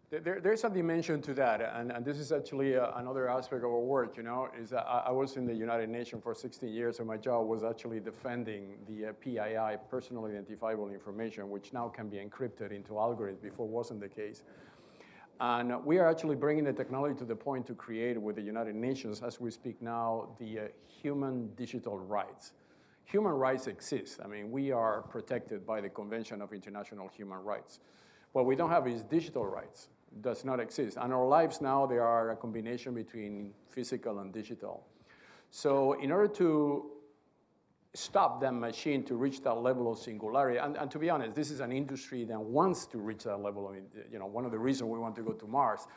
There's a dimension to that, and this is actually another aspect of our work, you know, is that I was in the United Nations for 16 years, and my job was actually defending the PII, personal identifiable information, which now can be encrypted into algorithms. Before wasn't the case. And we are actually bringing the technology to the point to create with the United Nations, as we speak now, the human digital rights. Human rights exist. I mean, we are protected by the Convention of International Human Rights. What we don't have is digital rights. It does not exist. And our lives now, they are a combination between physical and digital. So in order to stop that machine to reach that level of singularity, and to be honest, this is an industry that wants to reach that level of, you know, one of the reasons we want to go to Mars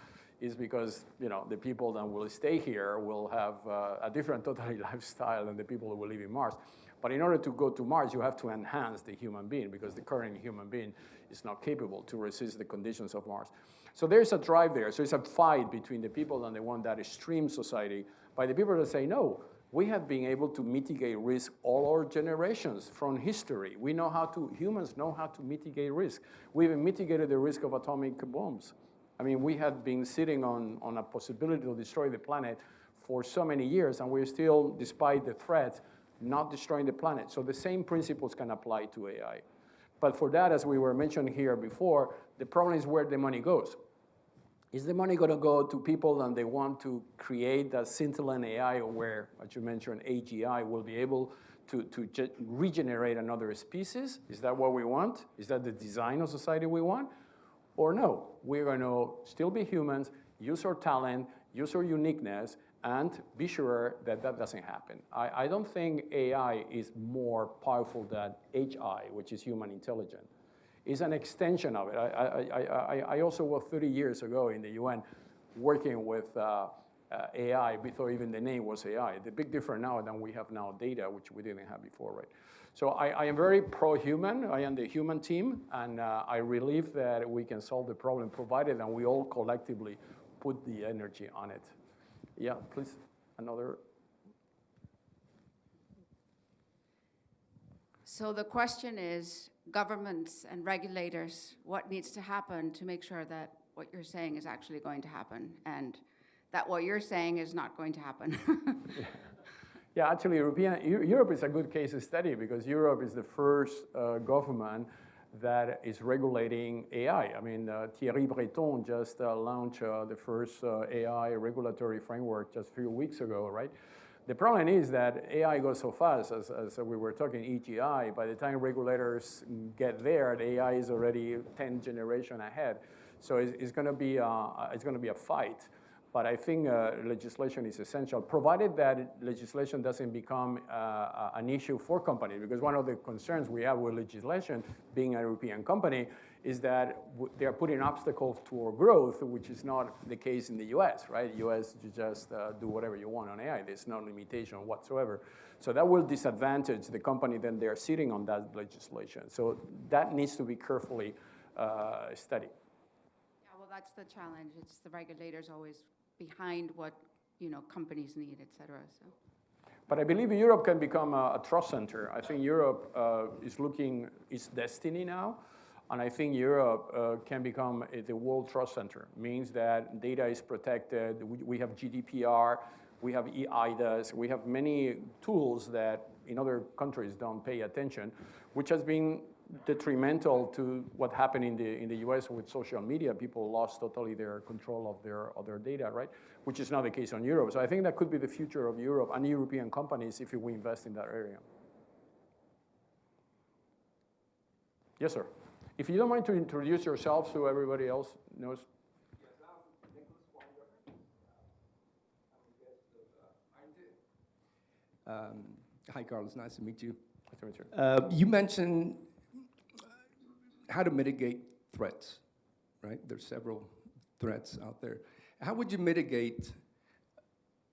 is because, you know, the people that will stay here will have a different totally lifestyle than the people who will live in Mars. But in order to go to Mars, you have to enhance the human being because the current human being is not capable to resist the conditions of Mars. So there's a drive there. So it's a fight between the people and the one that extreme society by the people that say, no, we have been able to mitigate risk all our generations from history. We know how to, humans know how to mitigate risk. We even mitigated the risk of atomic bombs. I mean, we had been sitting on a possibility to destroy the planet for so many years, and we're still, despite the threat, not destroying the planet. So the same principles can apply to AI. But for that, as we were mentioning here before, the problem is where the money goes. Is the money going to go to people and they want to create that scintillant AI where, as you mentioned, AGI will be able to regenerate another species? Is that what we want? Is that the design of society we want? Or no, we're going to still be humans, use our talent, use our uniqueness, and be sure that that doesn't happen. I don't think AI is more powerful than HI, which is human intelligence. It's an extension of it. I also was 30 years ago in the UN working with AI before even the name was AI. The big difference now than we have now data, which we didn't have before, right? So I am very pro-human. I am the human team, and I believe that we can solve the problem provided that we all collectively put the energy on it. Yeah, please, another. So the question is, governments and regulators, what needs to happen to make sure that what you're saying is actually going to happen and that what you're saying is not going to happen? Yeah, actually, Europe is a good case study because Europe is the first government that is regulating AI. I mean, Thierry Breton just launched the first AI regulatory framework just a few weeks ago, right? The problem is that AI goes so fast, as we were talking EGI, by the time regulators get there, the AI is already 10 generations ahead. So it's going to be a fight. But I think legislation is essential, provided that legislation doesn't become an issue for companies. Because one of the concerns we have with legislation, being a European company, is that they are putting obstacles to our growth, which is not the case in the US, right? US, you just do whatever you want on AI. There's no limitation whatsoever. So that will disadvantage the company then they're sitting on that legislation. So that needs to be carefully studied. Yeah, well, that's the challenge. It's the regulators always behind what, you know, companies need, et cetera. So. But I believe Europe can become a trust center. I think Europe is looking its destiny now. And I think Europe can become the world trust center. Means that data is protected. We have GDPR, we have eIDAS, we have many tools that in other countries don't pay attention, which has been detrimental to what happened in the US with social media. People lost totally their control of their data, right? Which is not the case on Europe. So I think that could be the future of Europe and European companies if we invest in that area. Yes, sir. If you don't mind to introduce yourself so everybody else knows. Yes, I'm Nicholas Wonder. I'm a guest of IT. Hi, Carlos. Nice to meet you. Nice to meet you. You mentioned how to mitigate threats, right? There's several threats out there. How would you mitigate,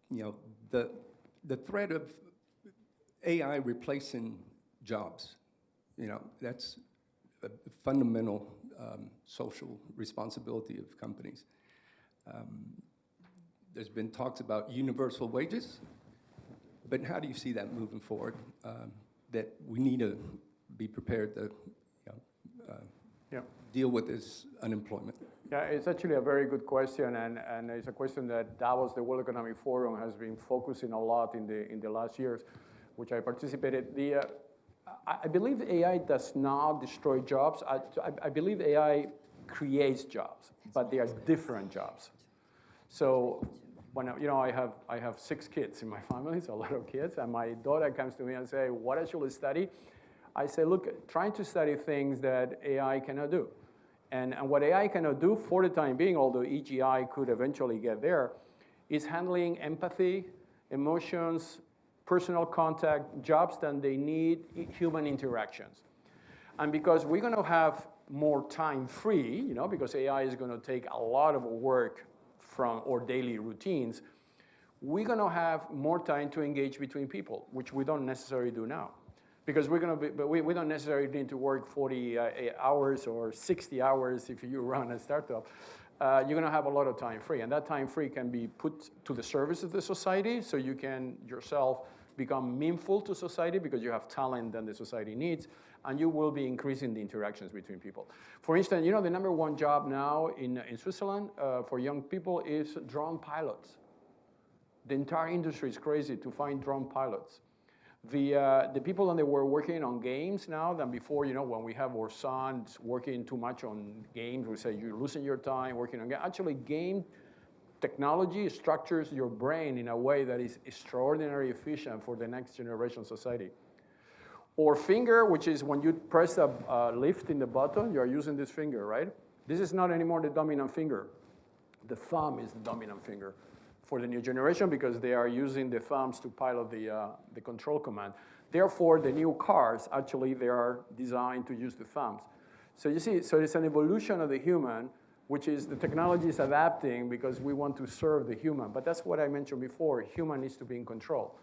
the threat of AI replacing jobs? That's a fundamental social responsibility of companies. There's been talks about universal wages, but how do you see that moving forward? That we need to be prepared to deal with this unemployment. Yeah, it's actually a very good question, and it's a question that Davos, the World Economic Forum, has been focusing a lot in the last years, which I participated. I believe AI does not destroy jobs. I believe AI creates jobs, but they are different jobs. So when I have 6 kids in my family, it's a lot of kids, and my daughter comes to me and say, "What I should study?" I say, "Look, trying to study things that AI cannot do." And what AI cannot do for the time being, although EGI could eventually get there, is handling empathy, emotions, personal contact, jobs that they need human interactions. And because we're going to have more time free, because AI is going to take a lot of work from our daily routines, we're going to have more time to engage between people, which we don't necessarily do now. Because we don't necessarily need to work 40 hours or 60 hours if you run a startup. You're going to have a lot of time free, and that time free can be put to the service of the society, so you can yourself become meaningful to society because you have talent that the society needs, and you will be increasing the interactions between people. For instance, the #1 job now in Switzerland for young people is drone pilots. The entire industry is crazy to find drone pilots. The people that were working on games now than before, when we have our sons working too much on games, we say you're losing your time working on games. Actually, game technology structures your brain in a way that is extraordinarily efficient for the next generation society. Or finger, which is when you press a lift in the button, you're using this finger, right? This is not anymore the dominant finger. The thumb is the dominant finger for the new generation because they are using the thumbs to pilot the control command. Therefore, the new cars, actually, they are designed to use the thumbs. So you see, so it's an evolution of the human, which is the technology is adapting because we want to serve the human. But that's what I mentioned before. Human needs to be in control.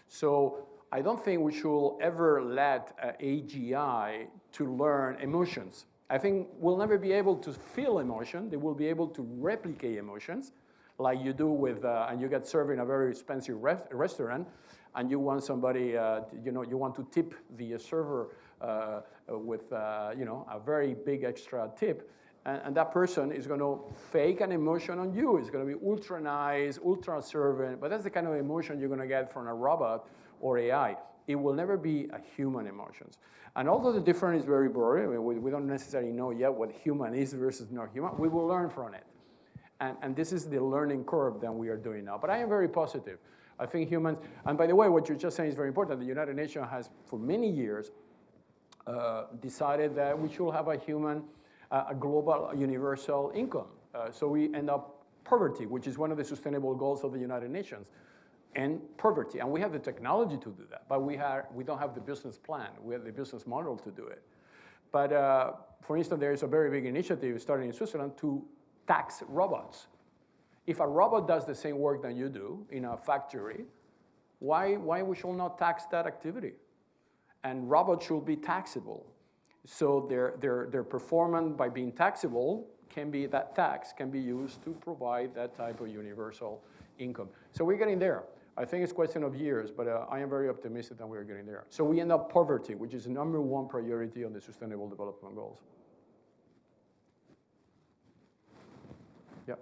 So I don't think we should ever let AGI to learn emotions. I think we'll never be able to feel emotion. They will be able to replicate emotions, like you do with, and you get served in a very expensive restaurant, and you want somebody, you want to tip the server with, a very big extra tip, and that person is going to fake an emotion on you. It's going to be ultra nice, ultra servant, but that's the kind of emotion you're going to get from a robot or AI. It will never be a human emotions. And although the difference is very broad, I mean, we don't necessarily know yet what human is versus not human, we will learn from it. And this is the learning curve that we are doing now. But I am very positive. I think humans, and by the way, what you're just saying is very important. The United Nations has, for many years, decided that we should have a global universal income. So we end up poverty, which is one of the sustainable goals of the United Nations, and poverty. And we have the technology to do that, but we don't have the business plan. We have the business model to do it. But for instance, there is a very big initiative starting in Switzerland to tax robots. If a robot does the same work that you do in a factory, why we should not tax that activity? And robots should be taxable. So their performance by being taxable that tax can be used to provide that type of universal income. So we're getting there. I think it's a question of years, but I am very optimistic that we're getting there. So we end up poverty, which is the #1 priority on the Sustainable Development Goals. Yeah,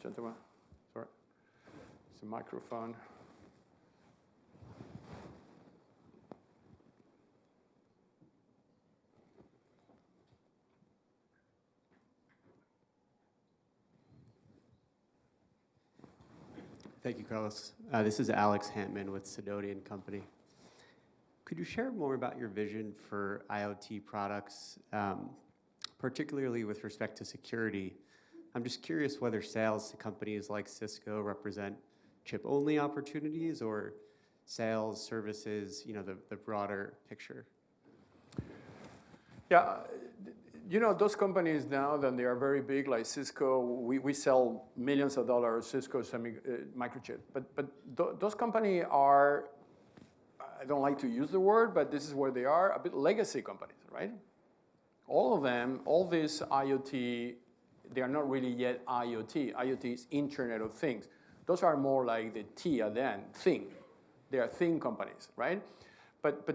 gentlemen, sorry. It's a microphone. Thank you, Carlos. This is Alex Hantman with Sidoti & Company. Could you share more about your vision for IoT products, particularly with respect to security? I'm just curious whether sales to companies like Cisco represent chip-only opportunities, or sales, services, the broader picture? Yeah, those companies now, then they are very big, like Cisco. We sell millions of dollars Cisco microchip. But those companies are, I don't like to use the word, but this is where they are, a bit legacy companies, right? All of them, all this IoT, they are not really yet IoT. IoT is Internet of Things. Those are more like the T at the end, thing. They are thing companies, right? But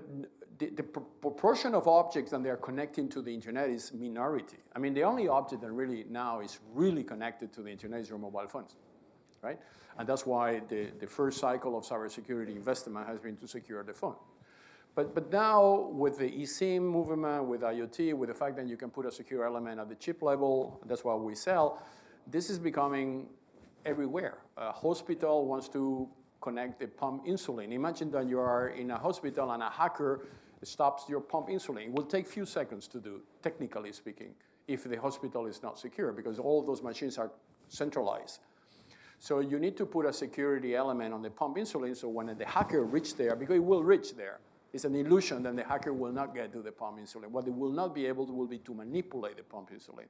the proportion of objects that they are connecting to the internet is minority. I mean, the only object that really now is really connected to the internet is your mobile phones, right? And that's why the first cycle of cybersecurity investment has been to secure the phone. But now with the eSIM movement, with IoT, with the fact that you can put a secure element at the chip level, that's what we sell, this is becoming everywhere. A hospital wants to connect the pump insulin. Imagine that you are in a hospital and a hacker stops your pump insulin. It will take few seconds to do, technically speaking, if the hospital is not secure, because all of those machines are centralized. So you need to put a security element on the pump insulin so when the hacker reaches there, because it will reach there, it's an illusion that the hacker will not get to the pump insulin. What they will not be able to will be to manipulate the pump insulin.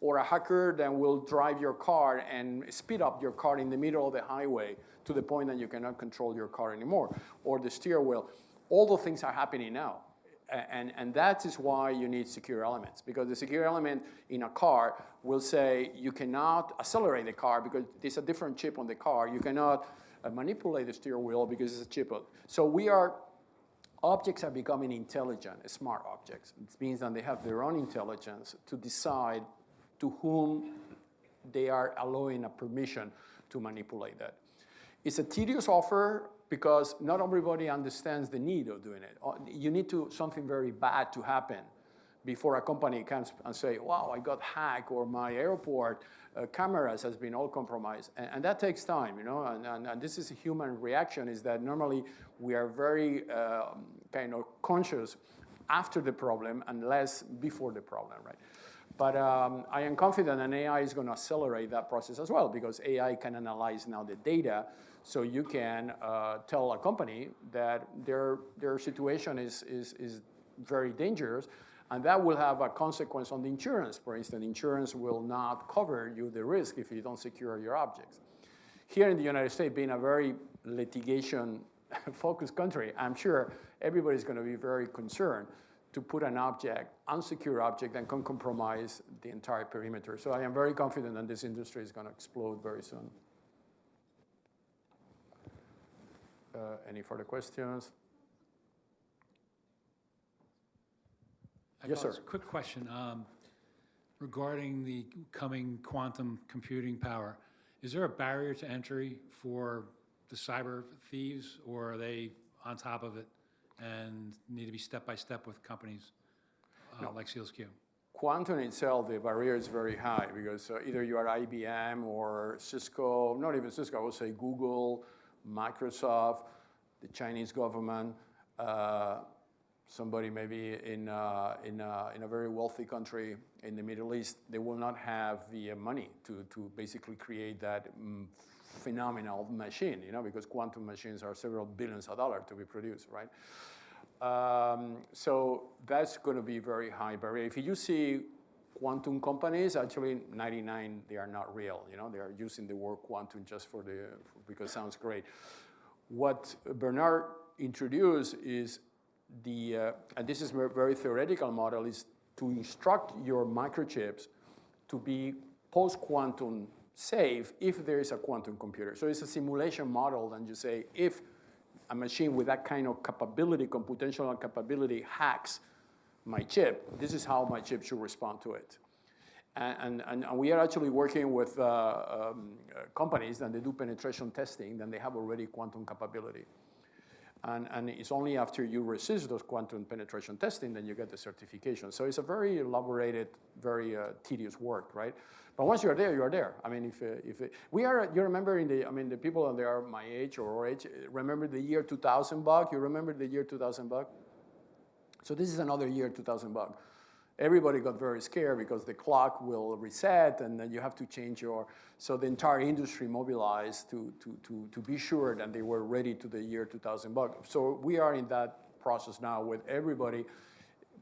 Or a hacker then will drive your car and speed up your car in the middle of the highway to the point that you cannot control your car anymore, or the steering wheel. All those things are happening now. And that is why you need secure elements, because the secure element in a car will say you cannot accelerate the car because there's a different chip on the car. You cannot manipulate the steering wheel because it's a chip. So objects are becoming intelligent, smart objects. It means that they have their own intelligence to decide to whom they are allowing a permission to manipulate that. It's a tedious offer because not everybody understands the need of doing it. You need something very bad to happen before a company comes and say, wow, I got hacked, or my airport cameras has been all compromised. And that takes time, and this is a human reaction, is that normally we are very kind of conscious after the problem and less before the problem, right? But I am confident that AI is going to accelerate that process as well, because AI can analyze now the data, so you can tell a company that their situation is very dangerous, and that will have a consequence on the insurance. For instance, insurance will not cover you the risk if you don't secure your objects. Here in the United States, being a very litigation-focused country, I'm sure everybody's going to be very concerned to put an object, unsecure object, that can compromise the entire perimeter. So I am very confident that this industry is going to explode very soon. Any further questions? Yes, sir. Quick question regarding the coming quantum computing power. Is there a barrier to entry for the cyber thieves, or are they on top of it and need to be step by step with companies like SEALSQ? Quantum itself, the barrier is very high because either you are IBM or Cisco, not even Cisco, I would say Google, Microsoft, the Chinese government, somebody maybe in a very wealthy country in the Middle East, they will not have the money to basically create that phenomenal machine, because quantum machines are several billions of dollars to be produced, right? So that's going to be very high barrier. If you see quantum companies, actually 99, they are not real. They are using the word quantum just because it sounds great. What Bernard introduced is and this is a very theoretical model, is to instruct your microchips to be post-quantum safe if there is a quantum computer. So it's a simulation model, and you say, if a machine with that kind of capability, computational capability, hacks my chip, this is how my chip should respond to it. And we are actually working with companies that they do penetration testing, then they have already quantum capability. And it's only after you resist those quantum penetration testing that you get the certification. So it's a very elaborated, very tedious work, right? But once you're there, you're there. I mean, you remember the people that are my age or our age, remember the year 2000 bug? You remember the year 2000 bug? So this is another year 2000 bug. everybody got very scared because the clock will reset and then you have to change so the entire industry mobilized to be sure that they were ready to the year 2000. So we are in that process now with everybody.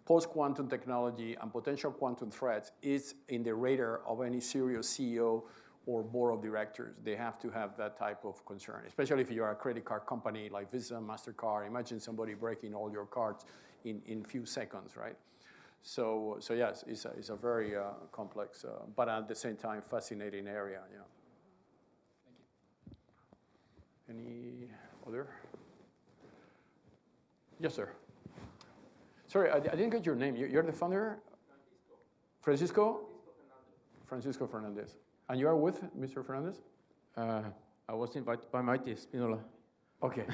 Post-quantum technology and potential quantum threats is in the radar of any serious CEO or board of directors. They have to have that type of concern, especially if you're a credit card company like Visa, MasterCard. Imagine somebody breaking all your cards in few seconds, right? So yes, it's a very complex, but at the same time, fascinating area, yeah. Thank you. Any other? Yes, sir. Sorry, I didn't get your name. You're the founder? Francisco? Francisco Fernandez. And you are with Mr. Fernandez? I was invited by Maite Spinola. Okay.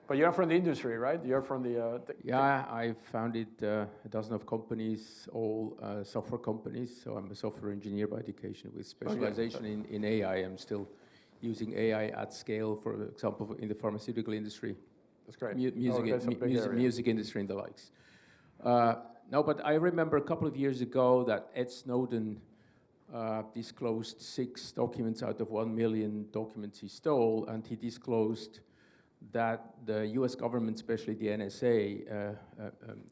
But you're from the industry, right? You're from the... Yeah, I founded a dozen of companies, all software companies. So I'm a software engineer by education with specialization in AI. I'm still using AI at scale, for example, in the pharmaceutical industry. That's great. Music industry and the likes. No, but I remember a couple of years ago that Ed Snowden disclosed 6 documents out of 1 million documents he stole, and he disclosed that the US government, especially the NSA,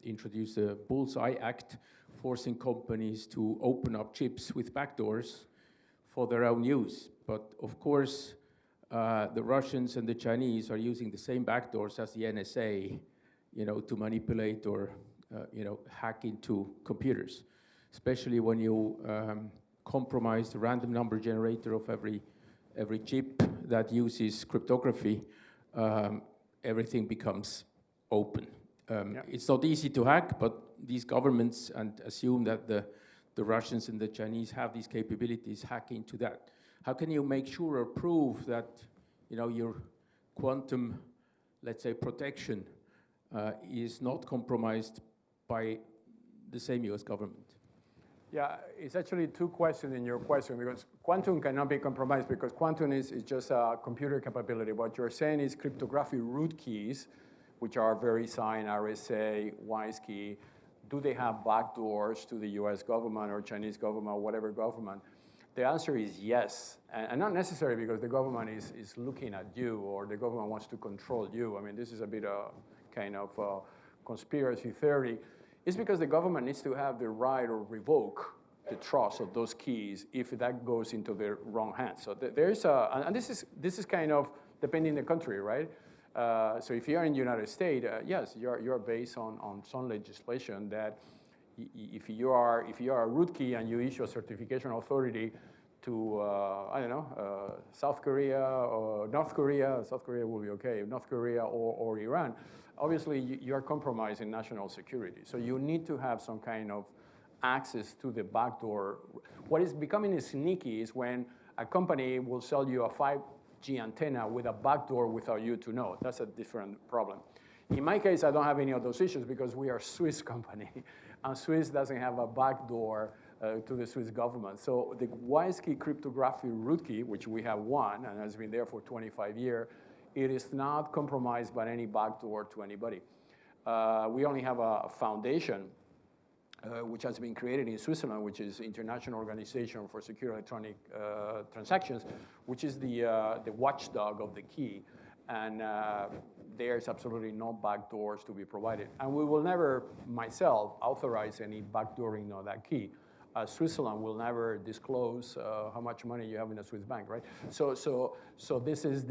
introduced a Bullseye Act forcing companies to open up chips with backdoors for their own use. But of course, the Russians and the Chinese are using the same backdoors as the NSA, to manipulate or hack into computers, especially when you compromise the random number generator of every chip that uses cryptography. Everything becomes open. It's not easy to hack, but these governments assume that the Russians and the Chinese have these capabilities, hack into that. How can you make sure or prove that your quantum, let's say, protection is not compromised by the same US government? Yeah, it's actually 2 questions in your question, because quantum cannot be compromised because quantum is just a computer capability. What you're saying is cryptography root keys, which are VeriSign, RSA, WISE-key. Do they have backdoors to the US government or Chinese government or whatever government? The answer is yes, and not necessarily because the government is looking at you or the government wants to control you. I mean, this is a bit of kind of conspiracy theory. It's because the government needs to have the right or revoke the trust of those keys if that goes into the wrong hands. So there's and this is kind of depending on the country, right? So if you're in the United States, yes, you're based on some legislation that if you are a root key and you issue a certification authority to I don't know, South Korea or North Korea. South Korea will be okay. North Korea or Iran. Obviously, you are compromising national security. So you need to have some kind of access to the backdoor. What is becoming sneaky is when a company will sell you a 5G antenna with a backdoor without you to know. That's a different problem. In my case, I don't have any of those issues because we are a Swiss company, and Swiss doesn't have a backdoor to the Swiss government. So the WISE-key cryptography root key, which we have one and has been there for 25 years, it is not compromised by any backdoor to anybody. We only have a foundation which has been created in Switzerland, which is International Organization for Secure Electronic Transactions, which is the watchdog of the key. And there's absolutely no backdoors to be provided. And we will never, myself, authorize any backdooring of that key. Switzerland will never disclose how much money you have in a Swiss bank, right? So this is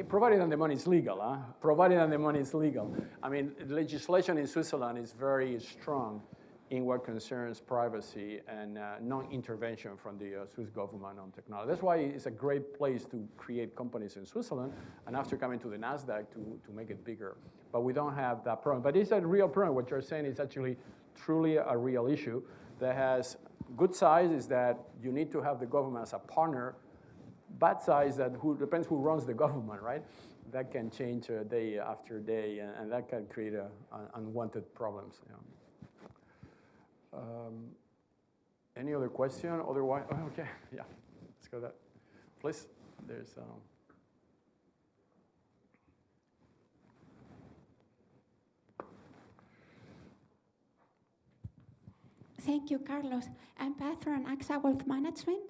provided that the money is legal, huh? Provided that the money is legal. I mean, legislation in Switzerland is very strong in what concerns privacy and non-intervention from the Swiss government on technology. That's why it's a great place to create companies in Switzerland, and after coming to the Nasdaq to make it bigger. But we don't have that problem. But it's a real problem. What you're saying is actually truly a real issue that has good sides is that you need to have the government as a partner. Bad side is that depends who runs the government, right? That can change day after day, and that can create unwanted problems. Yeah. Any other question? Otherwise, okay, yeah, let's go that. Please, there's. Thank you, Carlos. I'm Pat from AXA Wealth Management.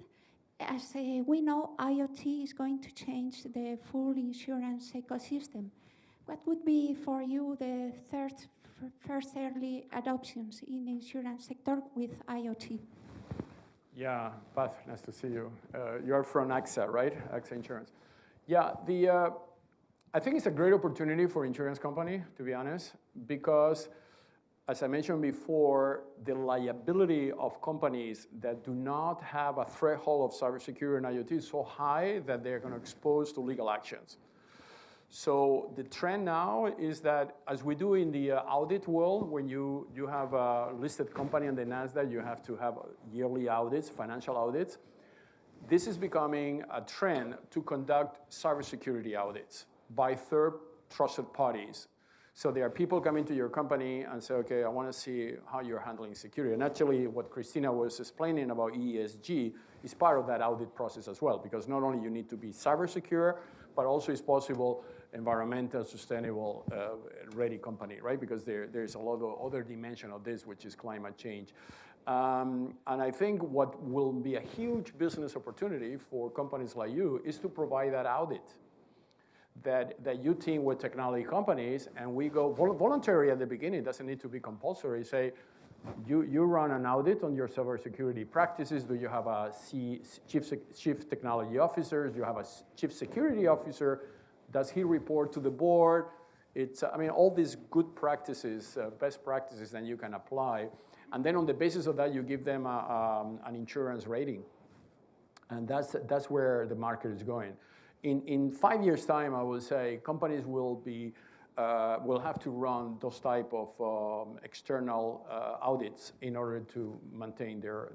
As we know, IoT is going to change the full insurance ecosystem. What would be for you the first early adoptions in the insurance sector with IoT? Yeah, Pat, nice to see you. You're from AXA, right? AXA Insurance. Yeah, I think it's a great opportunity for insurance company, to be honest, because as I mentioned before, the liability of companies that do not have a threshold of cybersecurity and IoT is so high that they're going to expose to legal actions. So the trend now is that, as we do in the audit world, when you have a listed company on the Nasdaq, you have to have yearly audits, financial audits. This is becoming a trend to conduct cybersecurity audits by third trusted parties. So there are people coming to your company and say, okay, I want to see how you're handling security. And actually, what Christina was explaining about ESG is part of that audit process as well, because not only you need to be cyber secure, but also it's possible environmental, sustainable, ready company, right? Because there's a lot of other dimension of this, which is climate change. And I think what will be a huge business opportunity for companies like you is to provide that audit. That you team with technology companies, and we go voluntary at the beginning. It doesn't need to be compulsory. Say, you run an audit on your cybersecurity practices. Do you have a chief technology officer? Do you have a chief security officer? Does he report to the board? I mean, all these good practices, best practices that you can apply. And then on the basis of that, you give them an insurance rating. And that's where the market is going. In 5 years' time, I will say companies will have to run those type of external audits in order to maintain their.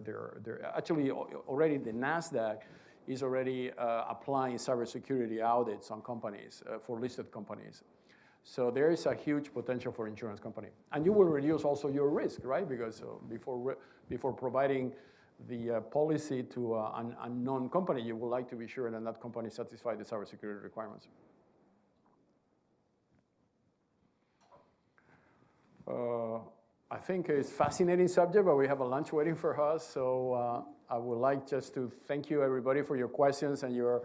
Actually, already the Nasdaq is already applying cybersecurity audits on companies for listed companies. So there is a huge potential for insurance company, and you will reduce also your risk, right? Because before providing the policy to an unknown company, you would like to be sure that that company satisfies the cybersecurity requirements. I think it's a fascinating subject, but we have a lunch waiting for us. So I would like just to thank you, everybody, for your questions and your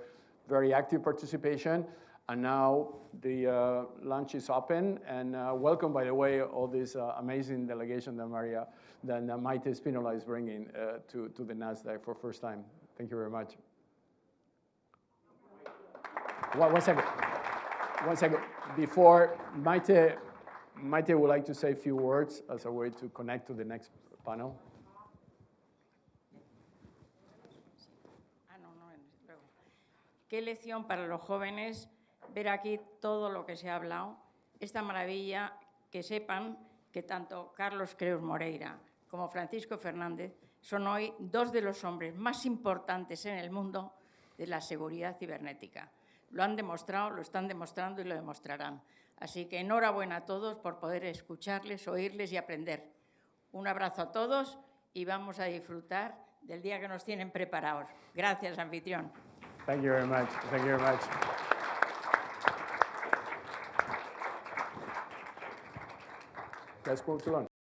very active participation. And now the lunch is open. And welcome, by the way, all this amazing delegation that Maite Espinola is bringing to the Nasdaq for the first time. Thank you very much. One second. Before Maite would like to say a few words as a way to connect to the next panel. Qué lección para los jóvenes ver aquí todo lo que se ha hablado, esta maravilla, que sepan que tanto Creus Moreira como Francisco Fernández son hoy dos de los hombres más importantes en el mundo de la seguridad cibernética. Lo han demostrado, lo están demostrando y lo demostrarán. Así que enhorabuena a todos por poder escucharles, oírles y aprender. Un abrazo a todos y vamos a disfrutar del día que nos tienen preparados. Gracias, anfitrión. Thank you very much. Thank you very much. Let's move to lunch.